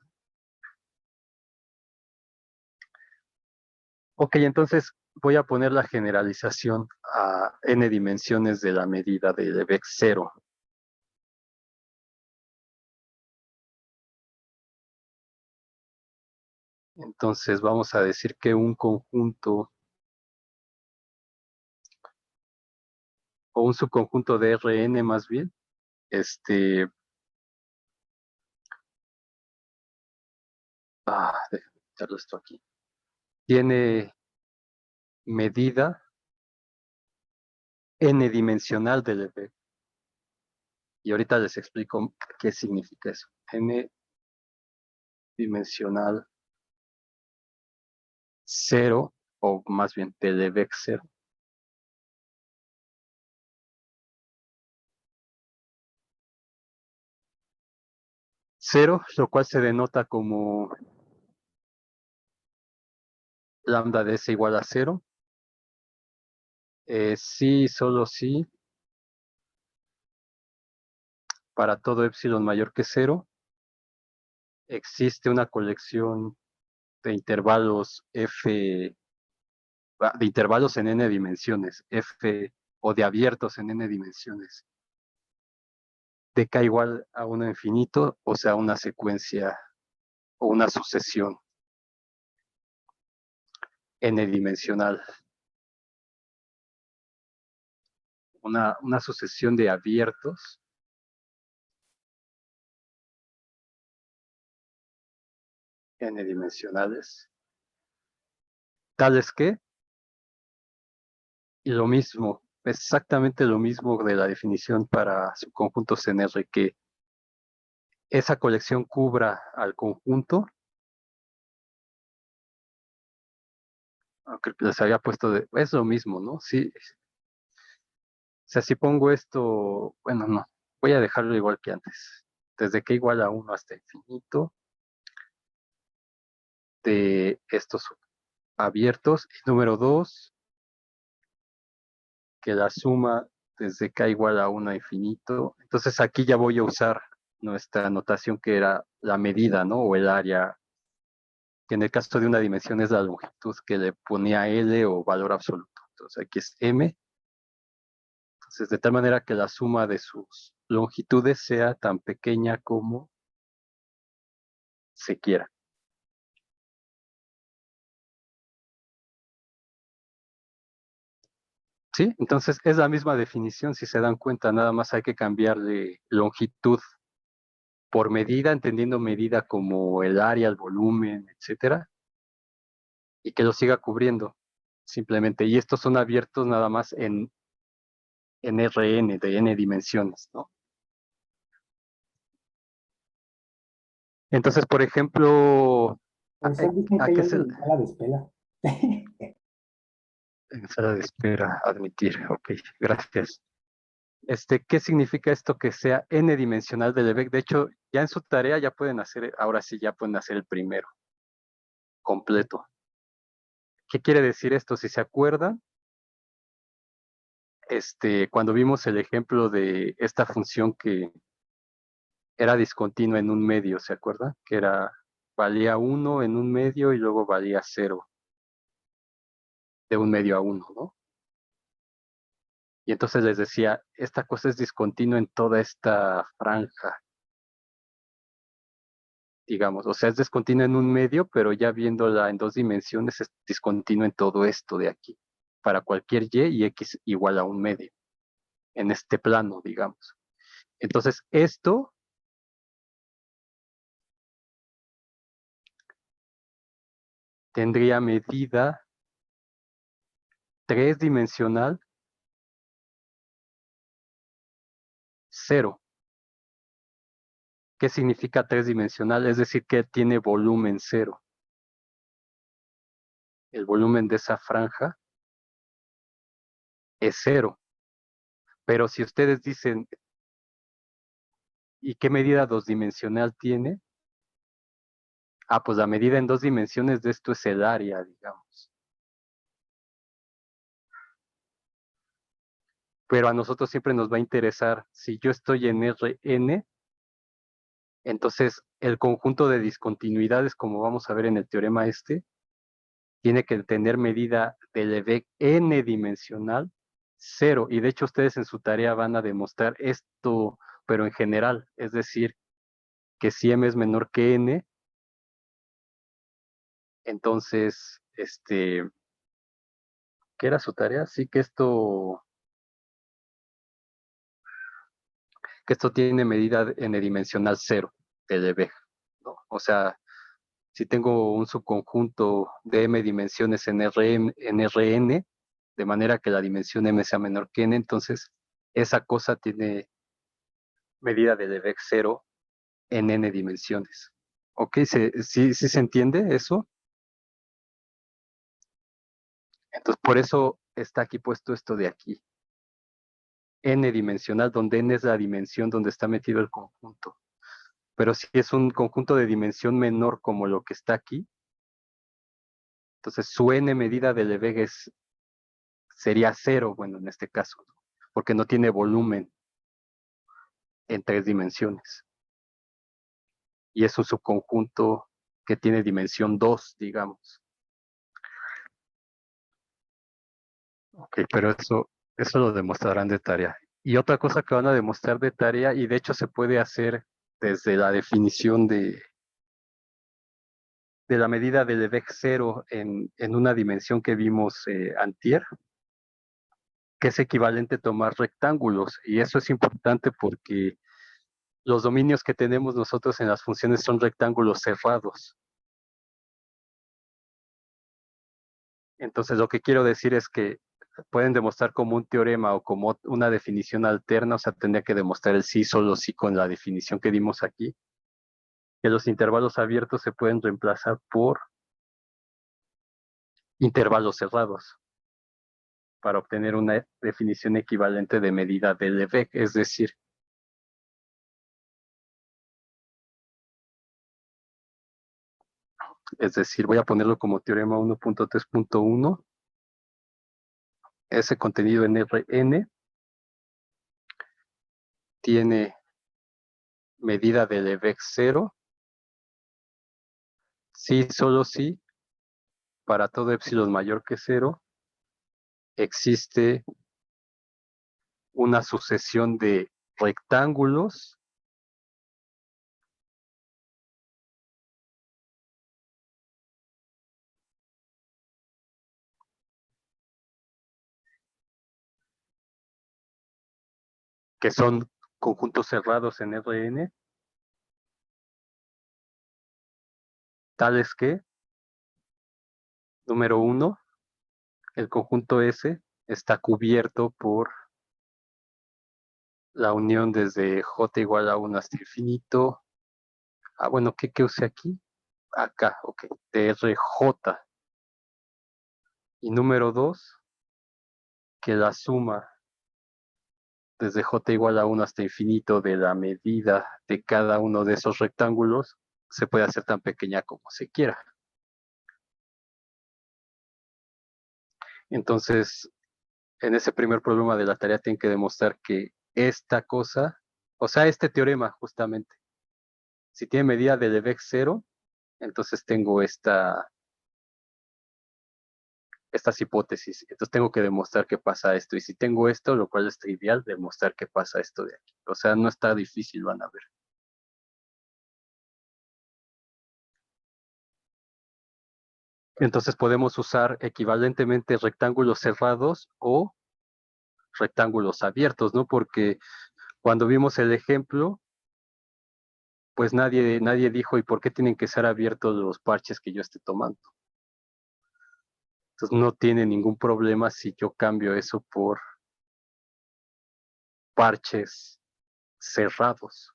[SPEAKER 1] Ok, entonces voy a poner la generalización a n dimensiones de la medida de Lebesgue 0. Entonces vamos a decir que un conjunto o un subconjunto de Rn más bien, déjame quitarlo esto aquí, tiene medida n-dimensional de Lebesgue. Y ahorita les explico qué significa eso. N-dimensional 0, o más bien de Lebesgue 0. Cero, lo cual se denota como lambda de S igual a 0. Sí, solo sí, para todo epsilon mayor que 0, existe una colección de intervalos f, de intervalos en n dimensiones, f, o de abiertos en n dimensiones, de k igual a 1 infinito, o sea, una secuencia o una sucesión n-dimensional. Una sucesión de abiertos n-dimensionales, tales que, y lo mismo, exactamente lo mismo de la definición para subconjuntos en R, que esa colección cubra al conjunto, aunque les había puesto es lo mismo, ¿no? Sí, o sea, si pongo esto, bueno, no, voy a dejarlo igual que antes, desde que igual a 1 hasta infinito, de estos abiertos, y número 2, que la suma desde k igual a 1 a infinito, entonces aquí ya voy a usar nuestra notación que era la medida, ¿no? O el área, que en el caso de una dimensión es la longitud que le ponía L o valor absoluto. Entonces aquí es M. Entonces de tal manera que la suma de sus longitudes sea tan pequeña como se quiera. ¿Sí? Entonces es la misma definición, si se dan cuenta, nada más hay que cambiarle longitud por medida, entendiendo medida como el área, el volumen, etcétera, y que lo siga cubriendo simplemente. Y estos son abiertos nada más en Rn, de n dimensiones, ¿no? Entonces, por ejemplo,
[SPEAKER 2] Profesor, dicen
[SPEAKER 1] ¿a
[SPEAKER 2] que hay
[SPEAKER 1] qué se...
[SPEAKER 2] alguien en sala de espera.
[SPEAKER 1] En sala de espera, admitir, ok, gracias. ¿Qué significa esto que sea n dimensional de Lebesgue? De hecho, ya en su tarea ya pueden hacer, ahora sí ya pueden hacer el primero, completo. ¿Qué quiere decir esto? Si se acuerdan, cuando vimos el ejemplo de esta función que era discontinua en un medio, ¿se acuerdan? Que valía 1 en un medio y luego valía 0 de un medio a 1, ¿no? Y entonces les decía, esta cosa es discontinua en toda esta franja, digamos. O sea, es discontinua en un medio, pero ya viéndola en 2 dimensiones es discontinua en todo esto de aquí, para cualquier y x igual a un medio, en este plano, digamos. Entonces, esto tendría medida 3-dimensional cero. ¿Qué significa tridimensional? Es decir, que tiene volumen cero. El volumen de esa franja es cero. Pero si ustedes dicen, ¿y qué medida dos-dimensional tiene? Ah, pues la medida en 2 dimensiones de esto es el área, digamos. Pero a nosotros siempre nos va a interesar, si yo estoy en Rn, entonces el conjunto de discontinuidades, como vamos a ver en el teorema este, tiene que tener medida del Lebesgue n dimensional cero. Y de hecho ustedes en su tarea van a demostrar esto, pero en general, es decir, que si m es menor que n, entonces, ¿qué era su tarea? Sí, que esto tiene medida n-dimensional cero de Lebesgue, ¿no? O sea, si tengo un subconjunto de m dimensiones en Rn, de manera que la dimensión m sea menor que n, entonces esa cosa tiene medida de Lebesgue cero en n dimensiones. ¿Ok? ¿Sí se entiende eso? Entonces, por eso está aquí puesto esto de aquí. N dimensional, donde n es la dimensión donde está metido el conjunto. Pero si es un conjunto de dimensión menor como lo que está aquí, entonces su n medida de Lebesgue sería cero, bueno, en este caso, ¿no? Porque no tiene volumen en 3 dimensiones. Y es un subconjunto que tiene dimensión 2, digamos. Ok, pero eso lo demostrarán de tarea. Y otra cosa que van a demostrar de tarea, y de hecho se puede hacer desde la definición de la medida de Lebesgue cero en una dimensión que vimos antier, que es equivalente a tomar rectángulos. Y eso es importante porque los dominios que tenemos nosotros en las funciones son rectángulos cerrados. Entonces lo que quiero decir es que pueden demostrar como un teorema o como una definición alterna, o sea, tendría que demostrar el sí, solo sí con la definición que dimos aquí, que los intervalos abiertos se pueden reemplazar por intervalos cerrados para obtener una definición equivalente de medida de Lebesgue, es decir, voy a ponerlo como teorema 1.3.1, ese contenido en Rn tiene medida de Lebesgue cero, sí, solo sí, para todo epsilon mayor que cero, existe una sucesión de rectángulos que son conjuntos cerrados en Rn, tales que, número 1, el conjunto S está cubierto por la unión desde J igual a 1 hasta infinito. Bueno, ¿qué usé aquí? Acá, ok, de RJ. Y número 2, que la suma desde J igual a 1 hasta infinito de la medida de cada uno de esos rectángulos se puede hacer tan pequeña como se quiera. Entonces, en ese primer problema de la tarea tienen que demostrar que esta cosa, o sea, este teorema justamente, si tiene medida de Lebesgue cero, entonces tengo estas hipótesis. Entonces tengo que demostrar que pasa esto. Y si tengo esto, lo cual es trivial, demostrar que pasa esto de aquí. O sea, no está difícil, van a ver. Entonces podemos usar equivalentemente rectángulos cerrados o rectángulos abiertos, ¿no? Porque cuando vimos el ejemplo, pues nadie dijo, ¿y por qué tienen que ser abiertos los parches que yo esté tomando? Entonces no tiene ningún problema si yo cambio eso por parches cerrados.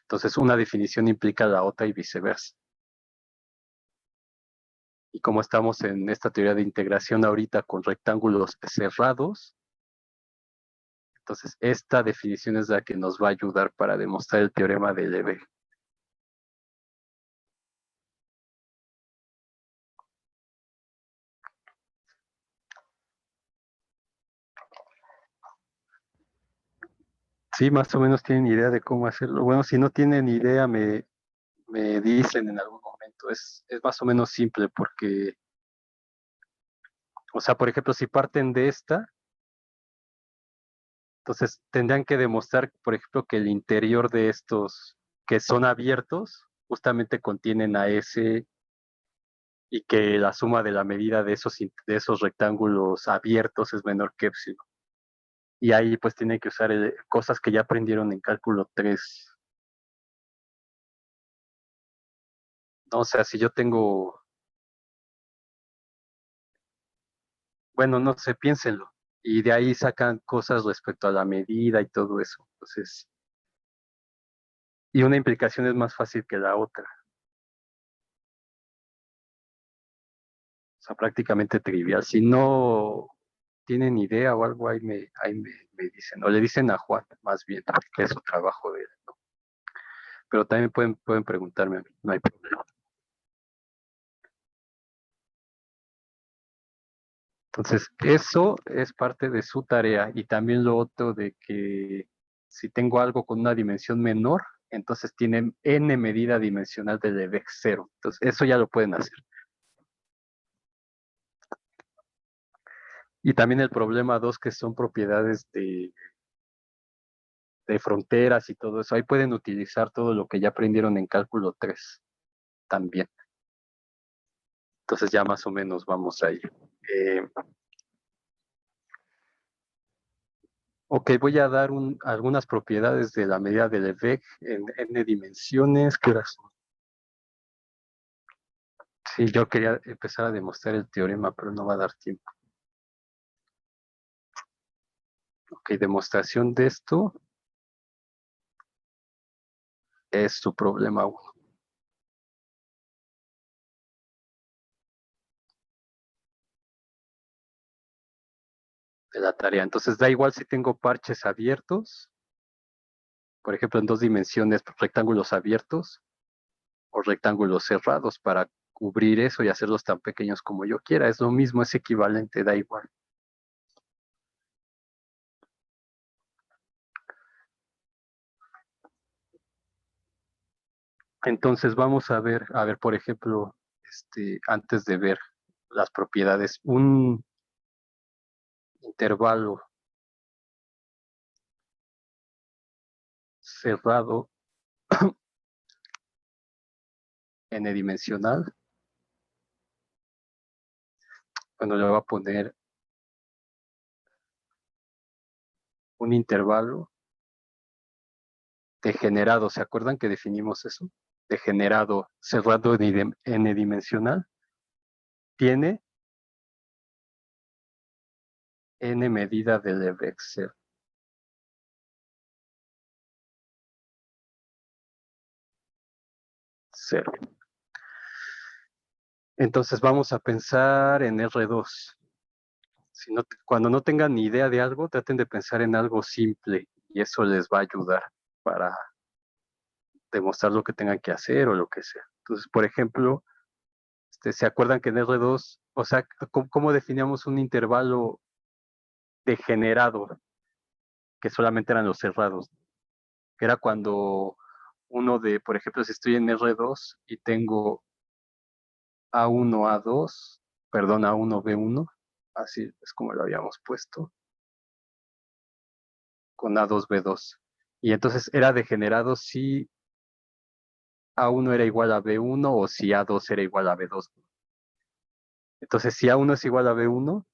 [SPEAKER 1] Entonces, una definición implica la otra y viceversa. Y como estamos en esta teoría de integración ahorita con rectángulos cerrados, entonces esta definición es la que nos va a ayudar para demostrar el teorema de Lebesgue. Sí, más o menos tienen idea de cómo hacerlo. Bueno, si no tienen idea, me dicen en algún momento. Es más o menos simple porque, o sea, por ejemplo, si parten de esta, entonces tendrían que demostrar, por ejemplo, que el interior de estos que son abiertos justamente contienen a ese y que la suma de la medida de esos rectángulos abiertos es menor que epsilon. Y ahí pues tienen que usar cosas que ya aprendieron en cálculo 3. No, o sea, si yo tengo, bueno, no sé, piénsenlo. Y de ahí sacan cosas respecto a la medida y todo eso. Entonces, y una implicación es más fácil que la otra. O sea, prácticamente trivial. Si no tienen idea o algo, ahí me dicen. O le dicen a Juan, más bien, que es su trabajo de él, ¿no? Pero también pueden preguntarme a mí, no hay problema. Entonces, eso es parte de su tarea. Y también lo otro de que si tengo algo con una dimensión menor, entonces tienen n medida dimensional de Lebesgue 0. Entonces, eso ya lo pueden hacer. Y también el problema 2, que son propiedades de fronteras y todo eso. Ahí pueden utilizar todo lo que ya aprendieron en cálculo 3 también. Entonces ya más o menos vamos ahí. Ok, voy a dar algunas propiedades de la medida de Lebesgue en n dimensiones. ¿Qué horas son? Sí, yo quería empezar a demostrar el teorema, pero no va a dar tiempo. Ok, demostración de esto es su problema 1. De la tarea. Entonces da igual si tengo parches abiertos, por ejemplo en 2 dimensiones, rectángulos abiertos o rectángulos cerrados para cubrir eso y hacerlos tan pequeños como yo quiera. Es lo mismo, es equivalente, da igual. Entonces vamos a ver, por ejemplo, antes de ver las propiedades, un intervalo cerrado n-dimensional. Bueno, le voy a poner un intervalo degenerado. ¿Se acuerdan que definimos eso? Degenerado cerrado n-dimensional tiene n medida de Lebesgue 0. Entonces vamos a pensar en R2. Cuando no tengan ni idea de algo, traten de pensar en algo simple y eso les va a ayudar para demostrar lo que tengan que hacer o lo que sea. Entonces, por ejemplo, ¿se acuerdan que en R2, o sea, cómo definíamos un intervalo degenerado, que solamente eran los cerrados? Que era cuando por ejemplo, si estoy en R2 y tengo A1, A2, perdón, A1, B1, así es como lo habíamos puesto, con A2, B2. Y entonces era degenerado si A1 era igual a B1 o si A2 era igual a B2. Entonces, si A1 es igual a B1,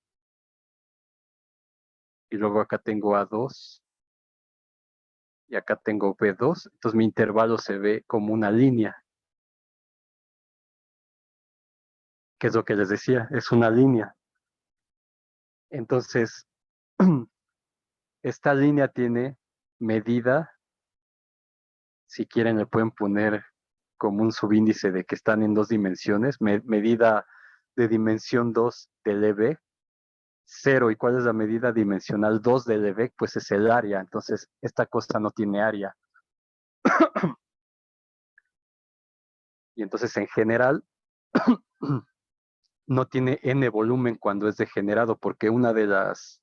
[SPEAKER 1] y luego acá tengo A2, y acá tengo B2, entonces mi intervalo se ve como una línea. Que es lo que les decía, es una línea. Entonces, esta línea tiene medida, si quieren le pueden poner como un subíndice de que están en 2 dimensiones, medida de dimensión 2 del EB, 0. ¿Y cuál es la medida dimensional 2 del EB? Pues es el área. Entonces, esta cosa no tiene área. Y entonces, en general, no tiene n volumen cuando es degenerado, porque una de las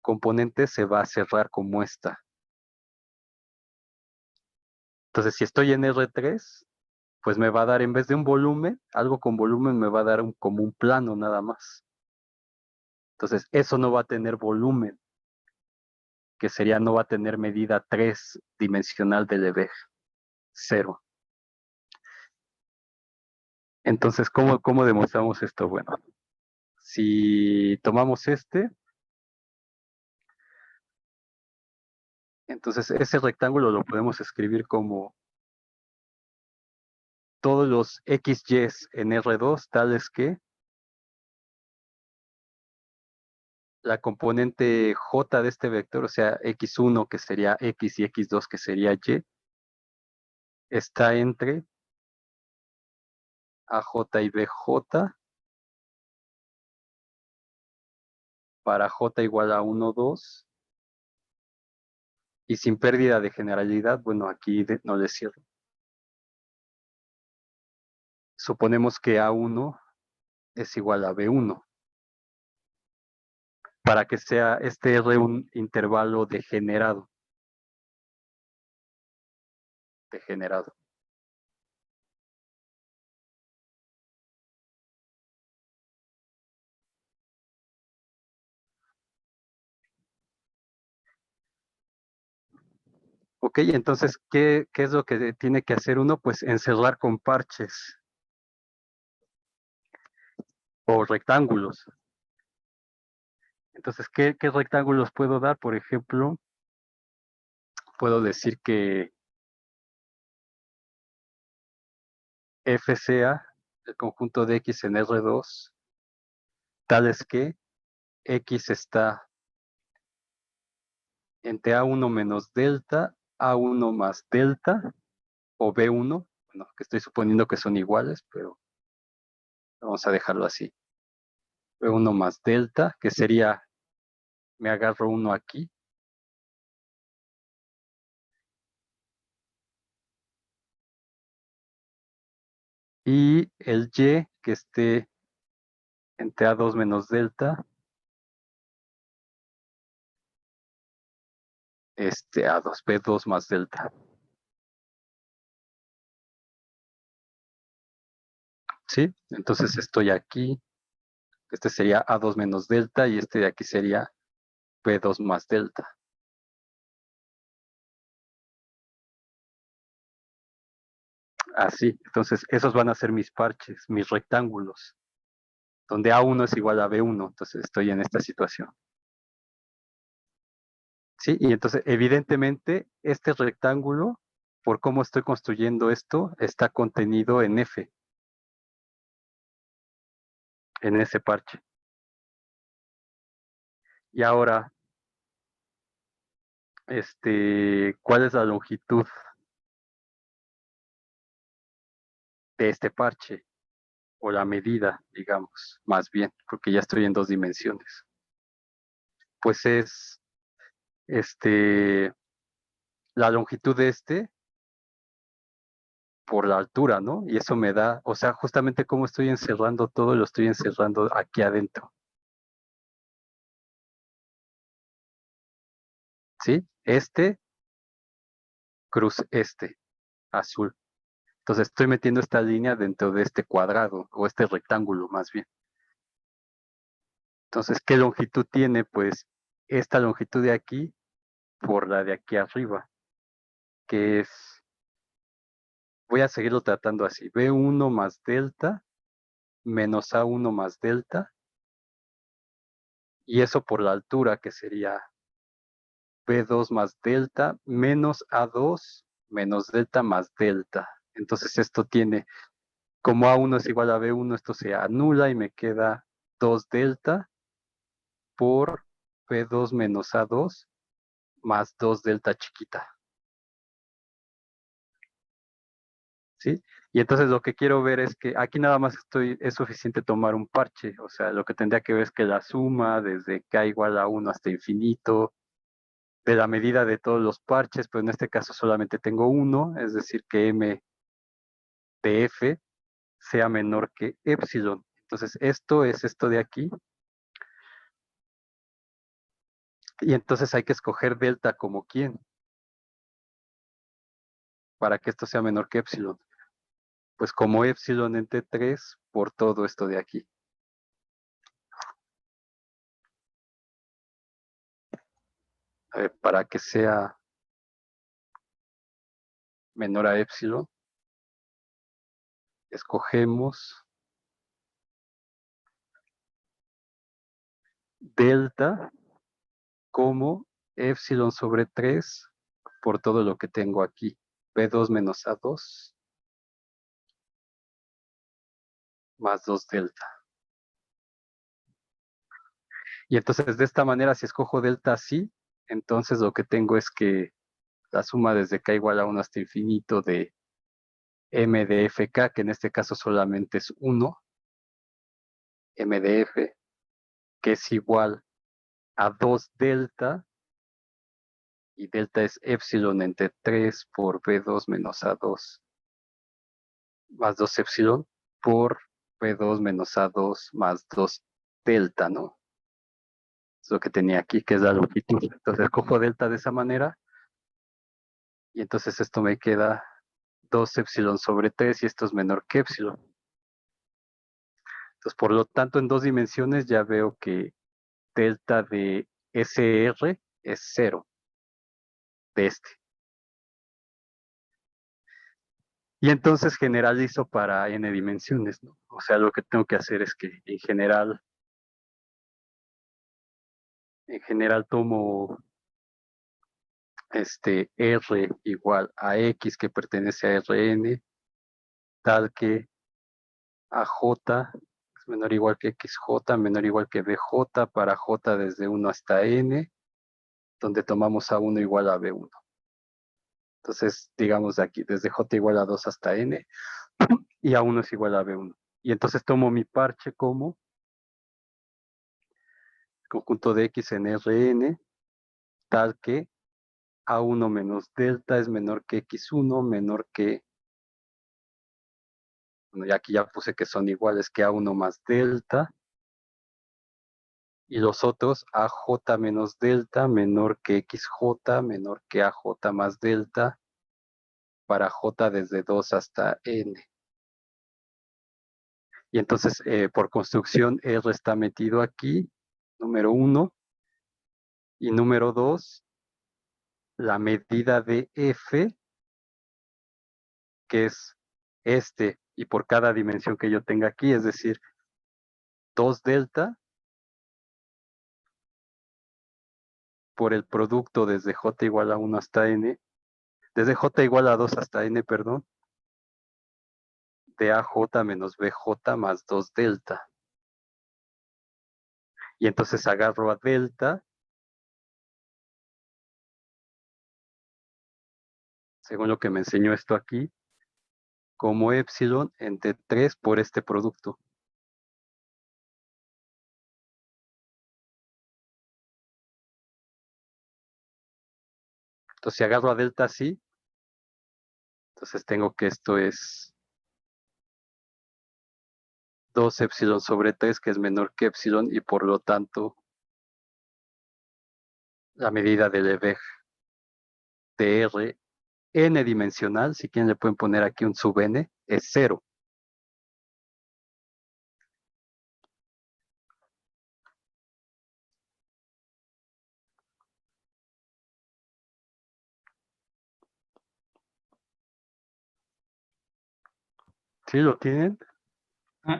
[SPEAKER 1] componentes se va a cerrar como esta. Entonces, si estoy en R3, pues me va a dar, en vez de un volumen, algo con volumen me va a dar como un plano nada más. Entonces, eso no va a tener volumen, que sería, no va a tener medida 3 dimensional del EB, 0. Entonces, ¿cómo demostramos esto? Bueno, si tomamos entonces ese rectángulo lo podemos escribir como todos los XYs en R2, tales que la componente J de este vector, o sea, X1 que sería X y X2 que sería Y, está entre AJ y BJ para J igual a 1, 2, y sin pérdida de generalidad, bueno, aquí no le cierro. Suponemos que A1 es igual a B1. Para que sea este R un intervalo degenerado. Ok, entonces, ¿qué es lo que tiene que hacer uno? Pues encerrar con parches o rectángulos. Entonces, ¿qué rectángulos puedo dar? Por ejemplo, puedo decir que F sea el conjunto de X en R2, tales que X está entre A1 menos delta, A1 más delta, o B1, bueno, que estoy suponiendo que son iguales, pero vamos a dejarlo así. B1 más delta, que sería, me agarro uno aquí, y el Y que esté entre A2 menos delta, A2, B2 más delta. ¿Sí? Entonces estoy aquí, este sería A2 menos delta, y este de aquí sería B2 más delta. Así, entonces esos van a ser mis parches, mis rectángulos, donde A1 es igual a B1, entonces estoy en esta situación. ¿Sí? Y entonces, evidentemente, este rectángulo, por cómo estoy construyendo esto, está contenido en F, en ese parche. Y ahora, ¿cuál es la longitud de este parche? O la medida, digamos, más bien, porque ya estoy en 2 dimensiones. Pues es, la longitud de por la altura, ¿no? Y eso me da, o sea, justamente como estoy encerrando todo, lo estoy encerrando aquí adentro. ¿Sí? Cruz azul. Entonces estoy metiendo esta línea dentro de este cuadrado, o este rectángulo más bien. Entonces, ¿qué longitud tiene? Pues esta longitud de aquí por la de aquí arriba, que es, voy a seguirlo tratando así, B1 más delta menos A1 más delta, y eso por la altura, que sería B2 más delta menos A2 menos delta más delta. Entonces esto tiene, como A1 es igual a B1, esto se anula y me queda 2 delta por B2 menos A2 más 2 delta chiquita. ¿Sí? Y entonces lo que quiero ver es que aquí nada más es suficiente tomar un parche. O sea, lo que tendría que ver es que la suma desde k igual a 1 hasta infinito, de la medida de todos los parches, pero en este caso solamente tengo uno, es decir, que m de f sea menor que epsilon. Entonces esto es esto de aquí. Y entonces hay que escoger delta como quién, para que esto sea menor que epsilon. Pues como epsilon entre 3 por todo esto de aquí. A ver, para que sea menor a epsilon, escogemos delta como epsilon sobre 3 por todo lo que tengo aquí. B2 menos A2 más 2 delta. Y entonces de esta manera, si escojo delta así, entonces lo que tengo es que la suma desde k igual a 1 hasta infinito de m de fk, que en este caso solamente es 1, m de f, que es igual a 2 delta, y delta es epsilon entre 3 por b2 menos a2 más 2 epsilon por b2 menos a2 más 2 delta, ¿no? Es lo que tenía aquí, que es la longitud. Entonces cojo delta de esa manera, y entonces esto me queda 2 epsilon sobre 3, y esto es menor que epsilon. Entonces, por lo tanto, en dos dimensiones ya veo que delta de SR es 0 de este. Y entonces generalizo para n dimensiones, ¿no? O sea, lo que tengo que hacer es que en general tomo R igual a X que pertenece a Rn, tal que AJ es menor o igual que XJ, menor o igual que BJ para J desde 1 hasta N, donde tomamos A1 igual a B1. Entonces, digamos de aquí, desde J igual a 2 hasta N, y A1 es igual a B1. Y entonces tomo mi parche como conjunto de X en Rn, tal que A1 menos delta es menor que X1, menor que, bueno, ya aquí ya puse que son iguales que A1 más delta, y los otros AJ menos delta menor que XJ, menor que AJ más delta, para J desde 2 hasta N. Y entonces, por construcción, R está metido aquí, número 1, y número 2, la medida de F, que es y por cada dimensión que yo tenga aquí, es decir, 2 delta por el producto desde J igual a 1 hasta N, desde J igual a 2 hasta N, perdón, de AJ menos BJ más 2 delta. Y entonces agarro a delta, según lo que me enseñó esto aquí, como epsilon entre 3 por este producto. Entonces si agarro a delta así, entonces tengo que esto es 2 epsilon sobre 3, que es menor que epsilon, y por lo tanto la medida del Lebesgue de R n dimensional, si quieren le pueden poner aquí un sub n, es 0. ¿Sí lo tienen?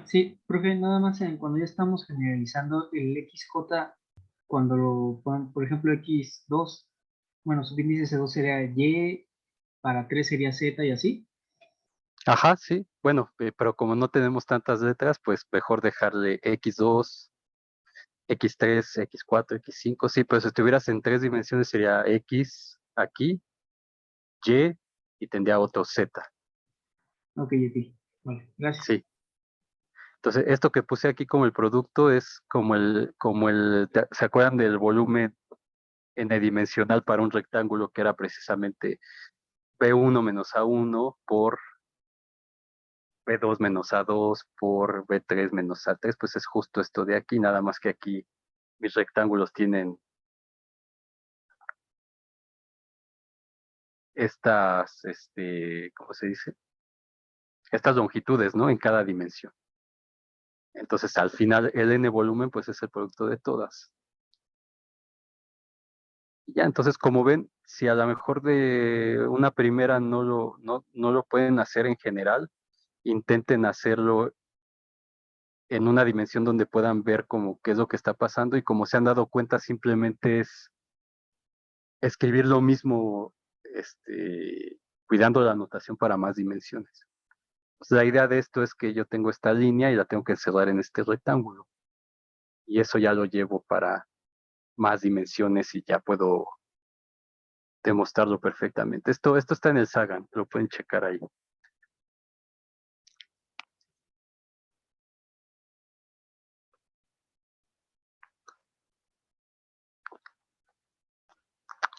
[SPEAKER 2] Sí, profe, nada más cuando ya estamos generalizando el XJ, cuando lo ponen, por ejemplo, X2, bueno, subíndice C2 sería Y, para 3 sería Z y así.
[SPEAKER 1] Ajá, sí. Bueno, pero como no tenemos tantas letras, pues mejor dejarle X2, X3, X4, X5, sí, pero si estuvieras en 3 dimensiones sería X aquí, Y y tendría otro Z.
[SPEAKER 5] Ok, ok. Vale, gracias.
[SPEAKER 1] Sí. Entonces, esto que puse aquí como el producto es ¿se acuerdan del volumen n-dimensional para un rectángulo que era precisamente B1 menos A1 por B2 menos A2 por B3 menos A3? Pues es justo esto de aquí, nada más que aquí mis rectángulos tienen estas, ¿cómo se dice? Estas longitudes, ¿no? En cada dimensión. Entonces, al final, el n volumen, pues es el producto de todas. Y ya, entonces, como ven, si a lo mejor de una primera no lo pueden hacer en general, intenten hacerlo en una dimensión donde puedan ver como qué es lo que está pasando y como se han dado cuenta, simplemente es escribir lo mismo, cuidando la anotación para más dimensiones. Pues la idea de esto es que yo tengo esta línea y la tengo que encerrar en este rectángulo. Y eso ya lo llevo para más dimensiones y ya puedo demostrarlo perfectamente. Esto está en el Sagan, lo pueden checar ahí.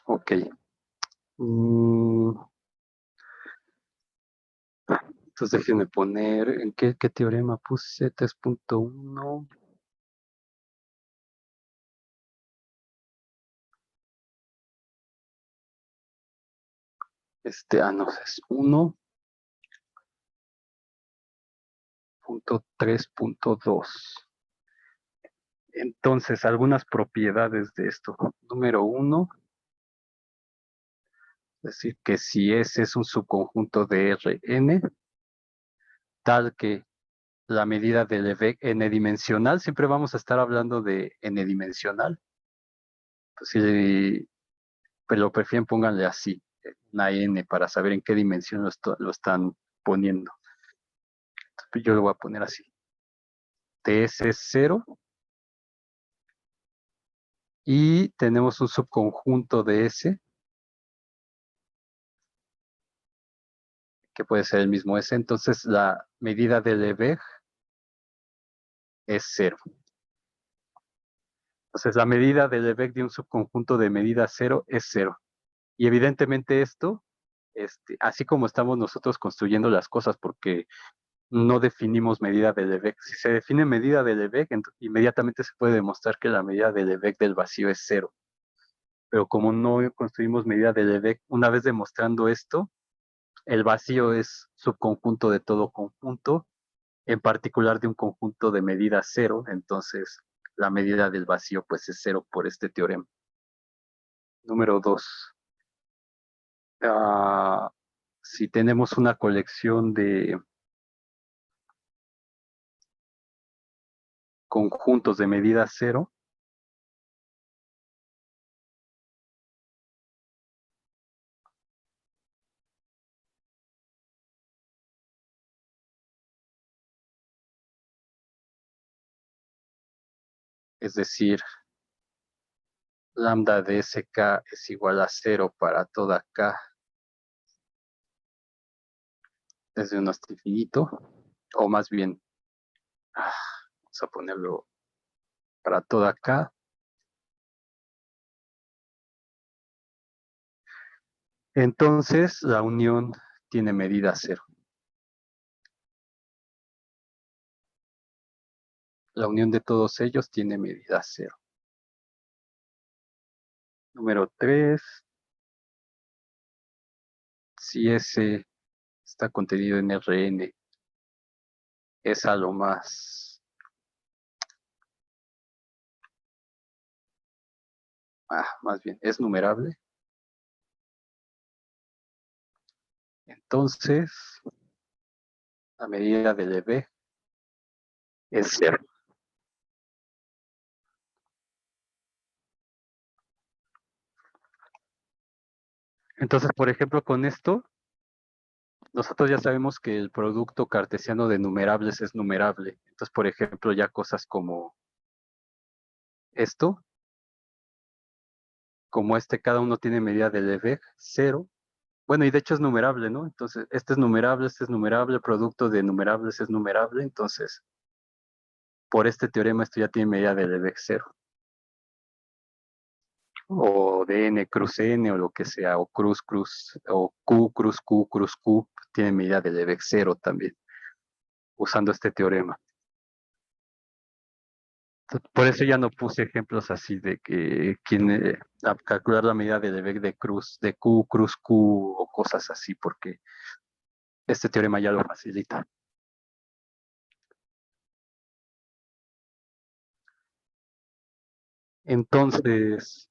[SPEAKER 1] Ok. Entonces déjenme poner, ¿en qué teorema puse? 3.1. No, es 1.3.2. Entonces, algunas propiedades de esto. Número 1, es decir, que si S es un subconjunto de Rn, tal que la medida del Lebesgue n-dimensional, siempre vamos a estar hablando de n-dimensional. Pues si lo prefieren, pónganle así, una n, para saber en qué dimensión lo están poniendo. Entonces, yo lo voy a poner así. Ts es 0. Y tenemos un subconjunto de S, que puede ser el mismo S. Entonces, la medida del Lebesgue es 0. Entonces, la medida del Lebesgue de un subconjunto de medida 0 es 0. Y evidentemente esto, así como estamos nosotros construyendo las cosas, porque no definimos medida de Lebesgue. Si se define medida de Lebesgue, inmediatamente se puede demostrar que la medida de Lebesgue del vacío es 0. Pero como no construimos medida de Lebesgue, una vez demostrando esto, el vacío es subconjunto de todo conjunto, en particular de un conjunto de medida 0, entonces la medida del vacío pues es 0 por este teorema. Número 2. Si tenemos una colección de conjuntos de medida 0, es decir, lambda de SK es igual a 0 para toda K desde un hasta infinito, o más bien, vamos a ponerlo para toda K. Entonces, la unión tiene medida 0. La unión de todos ellos tiene medida 0. Número 3. Si S está contenido en Rn, es a lo más bien, es numerable. Entonces, la medida de Lebesgue es 0. Entonces, por ejemplo, con esto, nosotros ya sabemos que el producto cartesiano de numerables es numerable. Entonces, por ejemplo, ya cosas como esto, como cada uno tiene medida de Lebesgue 0, bueno, y de hecho es numerable, ¿no? Entonces, este es numerable, producto de numerables es numerable, entonces, por este teorema esto ya tiene medida de Lebesgue 0. O de n cruz n o lo que sea, o cruz, o q, cruz q, tiene medida de Lebesgue 0 también, usando este teorema. Por eso ya no puse ejemplos así de que a calcular la medida de Lebesgue de q, cruz q o cosas así, porque este teorema ya lo facilita. Entonces,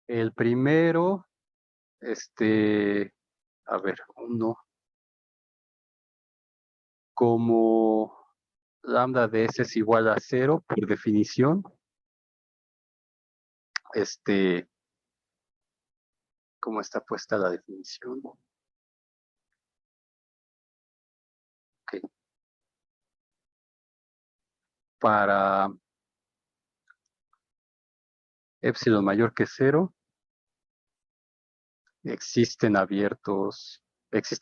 [SPEAKER 1] el primero, a ver, uno, como lambda de S es igual a 0, por definición, ¿cómo está puesta la definición? Okay. Para epsilon mayor que 0, existe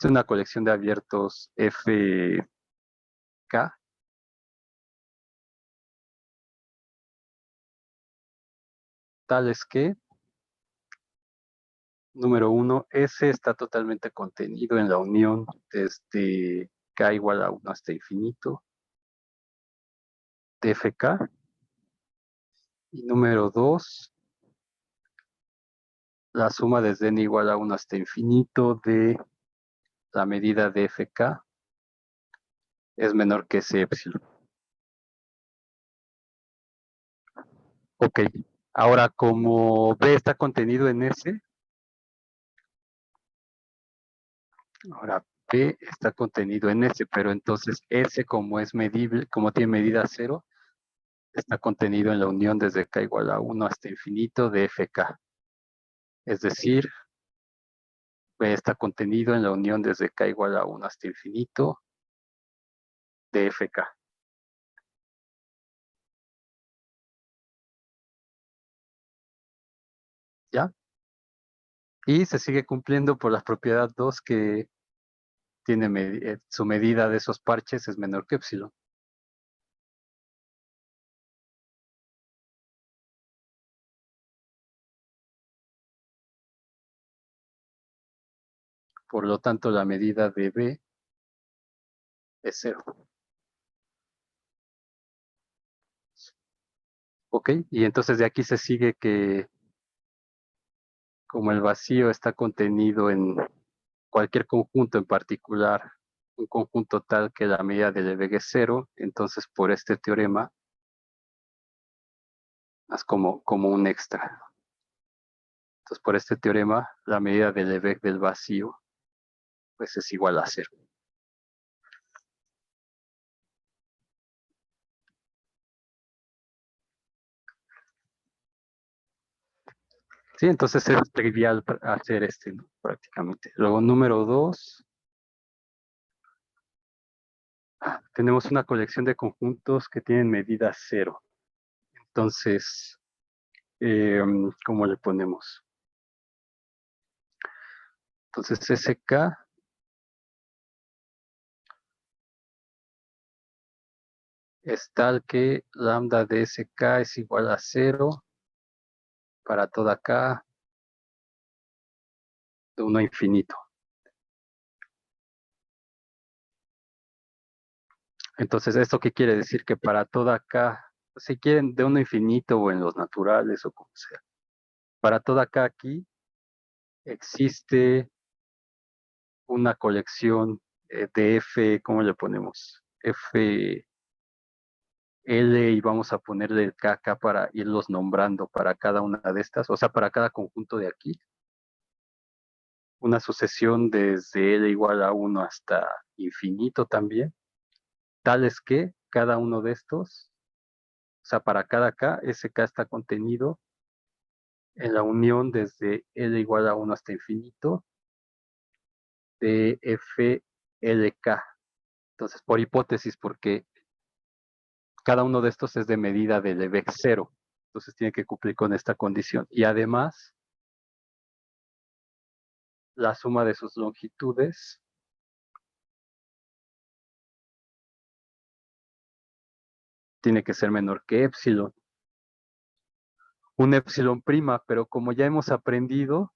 [SPEAKER 1] una colección de abiertos FK, tales que, número 1, S está totalmente contenido en la unión desde K igual a 1 hasta infinito de FK. Y número 2, la suma desde n igual a 1 hasta infinito de la medida de FK es menor que ese epsilon. Ok, ahora como B está contenido en S, ahora P está contenido en S, pero entonces S como es medible, como tiene medida 0, está contenido en la unión desde K igual a 1 hasta infinito de FK. Es decir, B está contenido en la unión desde K igual a 1 hasta infinito de FK. ¿Ya? Y se sigue cumpliendo por la propiedad 2 que tiene su medida de esos parches es menor que epsilon. Por lo tanto, la medida de B es 0. ¿Ok? Y entonces de aquí se sigue que como el vacío está contenido en cualquier conjunto en particular, un conjunto tal que la medida de Lebesgue es 0, entonces por este teorema es como un extra. Entonces por este teorema la medida de Lebesgue del vacío pues es igual a 0. Sí, entonces es trivial hacer ¿no? Prácticamente. Luego, número 2, tenemos una colección de conjuntos que tienen medida 0. Entonces, ¿cómo le ponemos? Entonces, SK es tal que lambda de SK es igual a 0 para toda K de 1 a infinito. Entonces, ¿esto qué quiere decir? Que para toda K, si quieren de 1 a infinito o en los naturales o como sea, para toda K aquí existe una colección de F, ¿cómo le ponemos? F, L y vamos a ponerle KK para irlos nombrando para cada una de estas, o sea, para cada conjunto de aquí. Una sucesión desde L igual a 1 hasta infinito también, tales que cada uno de estos, o sea, para cada K, ese K está contenido en la unión desde L igual a 1 hasta infinito de FLK. Entonces, por hipótesis, porque cada uno de estos es de medida de Lebesgue 0. Entonces tiene que cumplir con esta condición. Y además, la suma de sus longitudes tiene que ser menor que epsilon. Un epsilon prima, pero como ya hemos aprendido,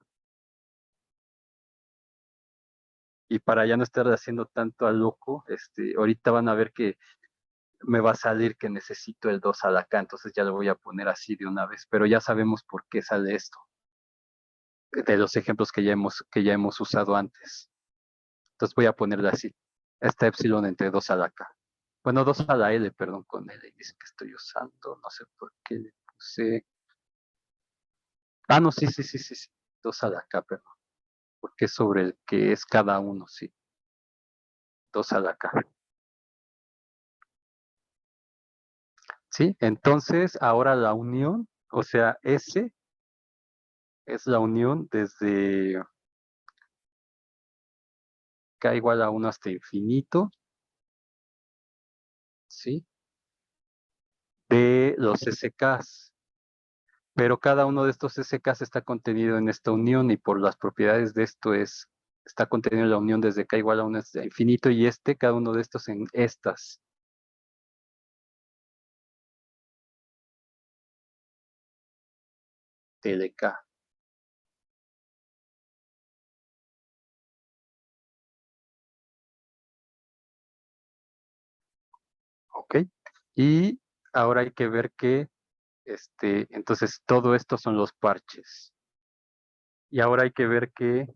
[SPEAKER 1] y para ya no estar haciendo tanto a loco, ahorita van a ver que me va a salir que necesito el 2 a la K, entonces ya lo voy a poner así de una vez, pero ya sabemos por qué sale esto, de los ejemplos que ya hemos usado antes. Entonces voy a ponerle así, esta epsilon entre 2 a la K. Bueno, 2 a la L, perdón, con L, dice que estoy usando, no sé por qué le puse. Ah, no, sí, 2 a la K, perdón, porque es sobre el que es cada uno, sí. 2 a la K. ¿Sí? Entonces, ahora la unión, o sea, S es la unión desde K igual a 1 hasta infinito, ¿sí? De los SKs. Pero cada uno de estos SKs está contenido en esta unión y por las propiedades de esto está contenido en la unión desde K igual a 1 hasta infinito y cada uno de estos en estas. TLK. ¿Ok? Y ahora hay que ver que, entonces todo esto son los parches. Y ahora hay que ver que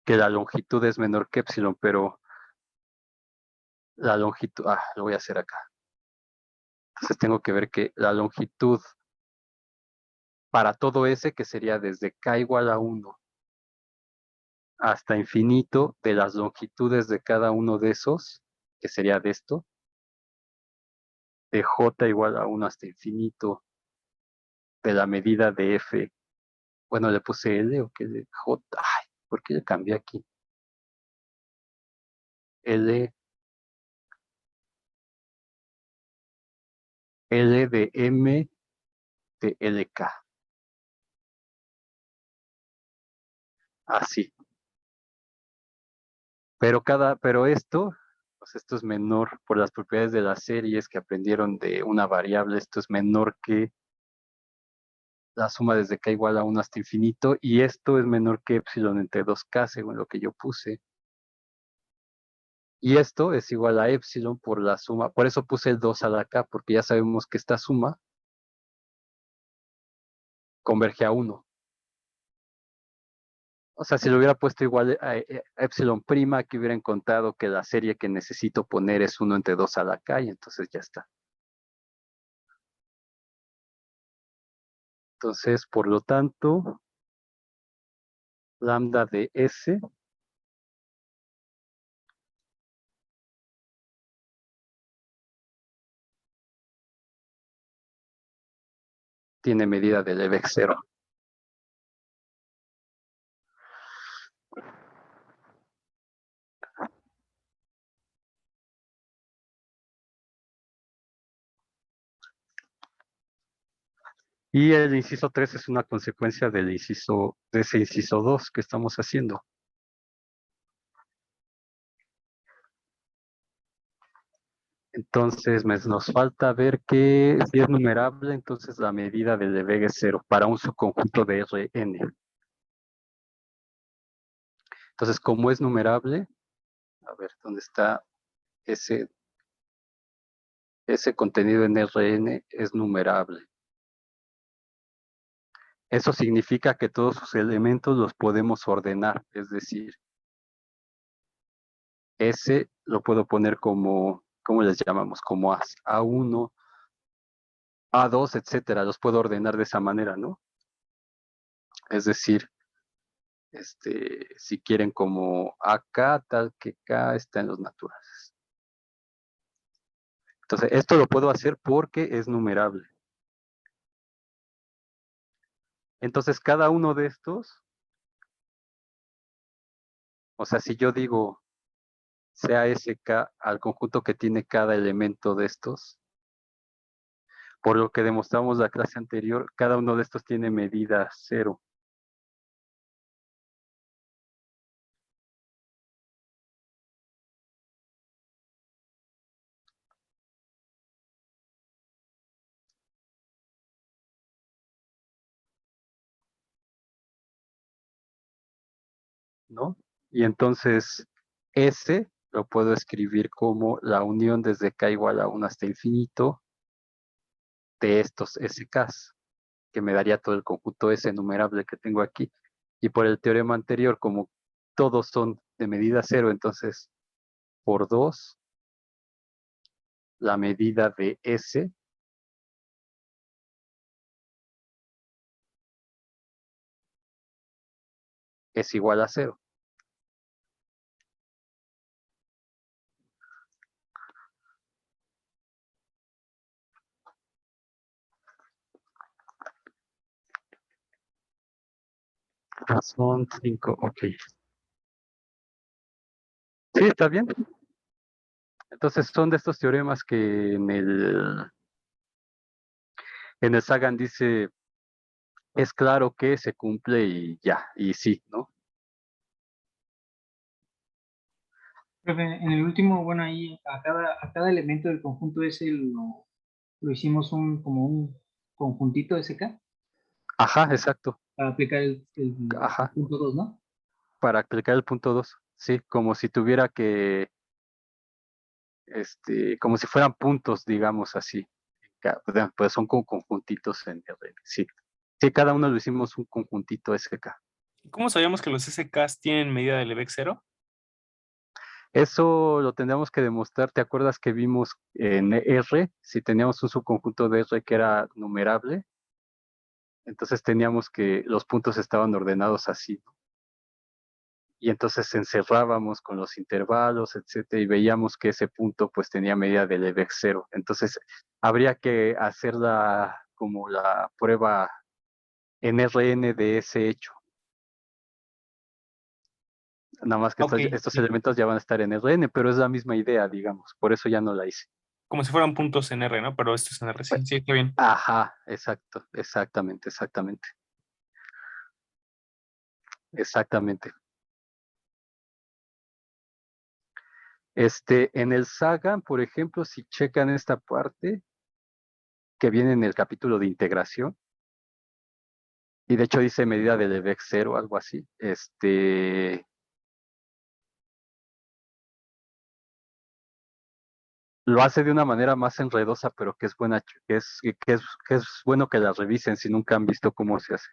[SPEAKER 1] la longitud es menor que epsilon, pero la longitud, lo voy a hacer acá. Entonces tengo que ver que la longitud para todo S, que sería desde K igual a 1 hasta infinito de las longitudes de cada uno de esos, que sería de esto, de J igual a 1 hasta infinito de la medida de F. Bueno, le puse L o que de J. Ay, ¿por qué le cambié aquí? L de M de LK. Así. Pero esto es menor por las propiedades de las series que aprendieron de una variable, esto es menor que la suma desde K igual a 1 hasta infinito, y esto es menor que epsilon entre 2K, según lo que yo puse. Y esto es igual a epsilon por la suma, por eso puse el 2 a la K, porque ya sabemos que esta suma converge a 1. O sea, si lo hubiera puesto igual a epsilon prima, aquí hubiera encontrado que la serie que necesito poner es 1 entre 2 a la K, y entonces ya está. Entonces, por lo tanto, lambda de S tiene medida de Lebesgue 0. Y el inciso 3 es una consecuencia de ese inciso 2 que estamos haciendo. Entonces, nos falta ver que si es numerable, entonces la medida de Lebesgue es 0 para un subconjunto de Rn. Entonces, como es numerable, a ver, ¿dónde está ese contenido en Rn? Es numerable. Eso significa que todos sus elementos los podemos ordenar, es decir, S lo puedo poner como, ¿cómo les llamamos? Como A1, A2, etcétera, los puedo ordenar de esa manera, ¿no? Es decir, si quieren como AK, tal que K está en los naturales. Entonces, esto lo puedo hacer porque es numerable. Entonces, cada uno de estos, o sea, si yo digo sea SK al conjunto que tiene cada elemento de estos. Por lo que demostramos la clase anterior, cada uno de estos tiene medida 0. ¿No? Y entonces S lo puedo escribir como la unión desde K igual a 1 hasta infinito de estos SKs, que me daría todo el conjunto S enumerable que tengo aquí. Y por el teorema anterior, como todos son de medida 0, entonces por 2, la medida de S es igual a 0. Son 5, ok. Sí, está bien. Entonces son de estos teoremas que en el Sagan dice, es claro que se cumple y ya, y sí, ¿no?
[SPEAKER 5] Profe, en el último, bueno, ahí a cada elemento del conjunto ese lo hicimos como un conjuntito SK
[SPEAKER 1] Ajá, exacto.
[SPEAKER 5] para aplicar el
[SPEAKER 1] Ajá,
[SPEAKER 5] punto 2, ¿no?
[SPEAKER 1] para aplicar el punto 2. Sí, como si tuviera como si fueran puntos, digamos así. Pues son como conjuntitos en R. Sí. Sí, cada uno lo hicimos un conjuntito SK.
[SPEAKER 3] ¿Cómo sabíamos que los SKs tienen medida de Lebesgue 0?
[SPEAKER 1] Eso lo tendríamos que demostrar. ¿Te acuerdas que vimos en R? Si teníamos un subconjunto de R que era numerable, entonces teníamos que los puntos estaban ordenados así, ¿no? Y entonces encerrábamos con los intervalos, etcétera, y veíamos que ese punto pues tenía medida de Lebesgue 0. Entonces habría que hacer como la prueba en RN de ese hecho. Nada más que
[SPEAKER 3] Ok,
[SPEAKER 1] estos
[SPEAKER 3] sí.
[SPEAKER 1] elementos ya van a estar en RN, pero es la misma idea, digamos. Por eso ya no la hice.
[SPEAKER 3] Como si fueran puntos en R, ¿no? Pero esto es en R, sí, sí, está bien.
[SPEAKER 1] Ajá, exacto, exactamente. En el Sagan, por ejemplo, si checan esta parte que viene en el capítulo de integración, y de hecho dice medida de Lebesgue 0, algo así, lo hace de una manera más enredosa, pero que es buena, que es bueno que la revisen si nunca han visto cómo se hace.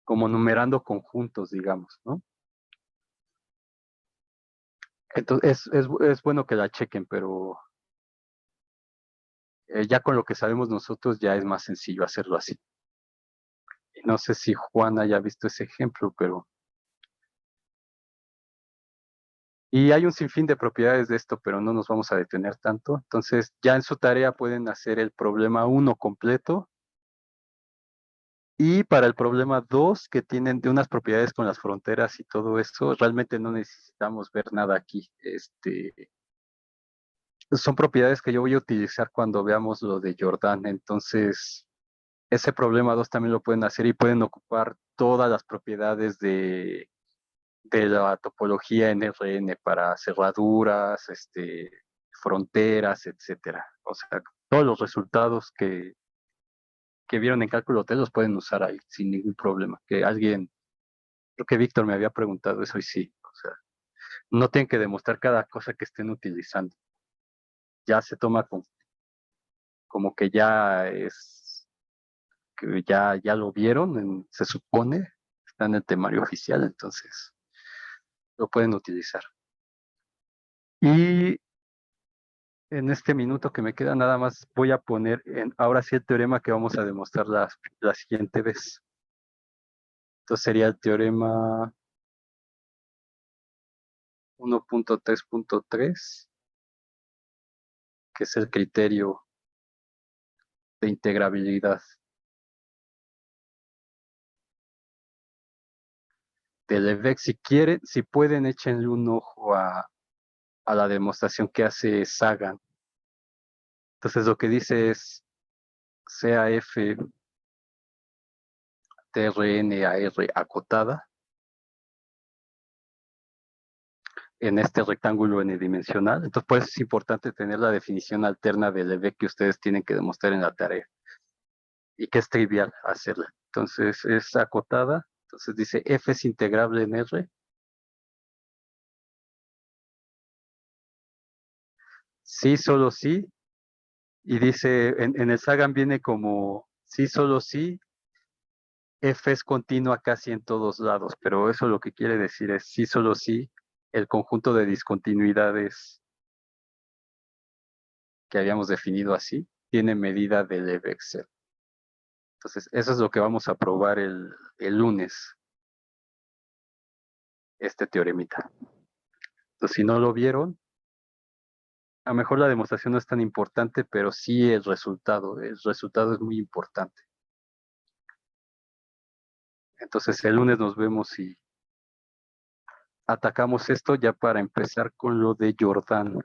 [SPEAKER 1] Como numerando conjuntos, digamos, ¿no? Entonces es bueno que la chequen, pero ya con lo que sabemos nosotros ya es más sencillo hacerlo así. Y no sé si Juan haya visto ese ejemplo, pero... Y hay un sinfín de propiedades de esto, pero no nos vamos a detener tanto. Entonces, ya en su tarea pueden hacer el problema 1 completo. Y para el problema 2, que tienen de unas propiedades con las fronteras y todo eso, realmente no necesitamos ver nada aquí. Son propiedades que yo voy a utilizar cuando veamos lo de Jordan. Entonces, ese problema 2 también lo pueden hacer y pueden ocupar todas las propiedades de la topología en RN para cerraduras, fronteras, etcétera. O sea, todos los resultados que vieron en cálculo T los pueden usar ahí sin ningún problema. Creo que Víctor me había preguntado eso y sí. O sea, no tienen que demostrar cada cosa que estén utilizando. Ya se toma como que ya es, que ya lo vieron, se supone, está en el temario oficial, entonces lo pueden utilizar. Y en este minuto que me queda nada más voy a poner ahora sí el teorema que vamos a demostrar la siguiente vez. Entonces sería el teorema 1.3.3, que es el criterio de integrabilidad. del EVEC. Si quieren, si pueden, échenle un ojo a la demostración que hace Sagan. Entonces lo que dice es CAF TRNAR acotada en este rectángulo n-dimensional. Entonces, por eso es importante tener la definición alterna del EVEC que ustedes tienen que demostrar en la tarea y que es trivial hacerla. Entonces, es acotada. Entonces dice F es integrable en R. Sí, solo sí. Y dice, en el Sagan viene como sí, solo sí. F es continua casi en todos lados, pero eso lo que quiere decir es sí, solo sí. El conjunto de discontinuidades que habíamos definido así tiene medida del EVEC0. Entonces, eso es lo que vamos a probar el lunes, este teoremita. Entonces, si no lo vieron, a lo mejor la demostración no es tan importante, pero sí el resultado es muy importante. Entonces, el lunes nos vemos y atacamos esto ya para empezar con lo de Jordan.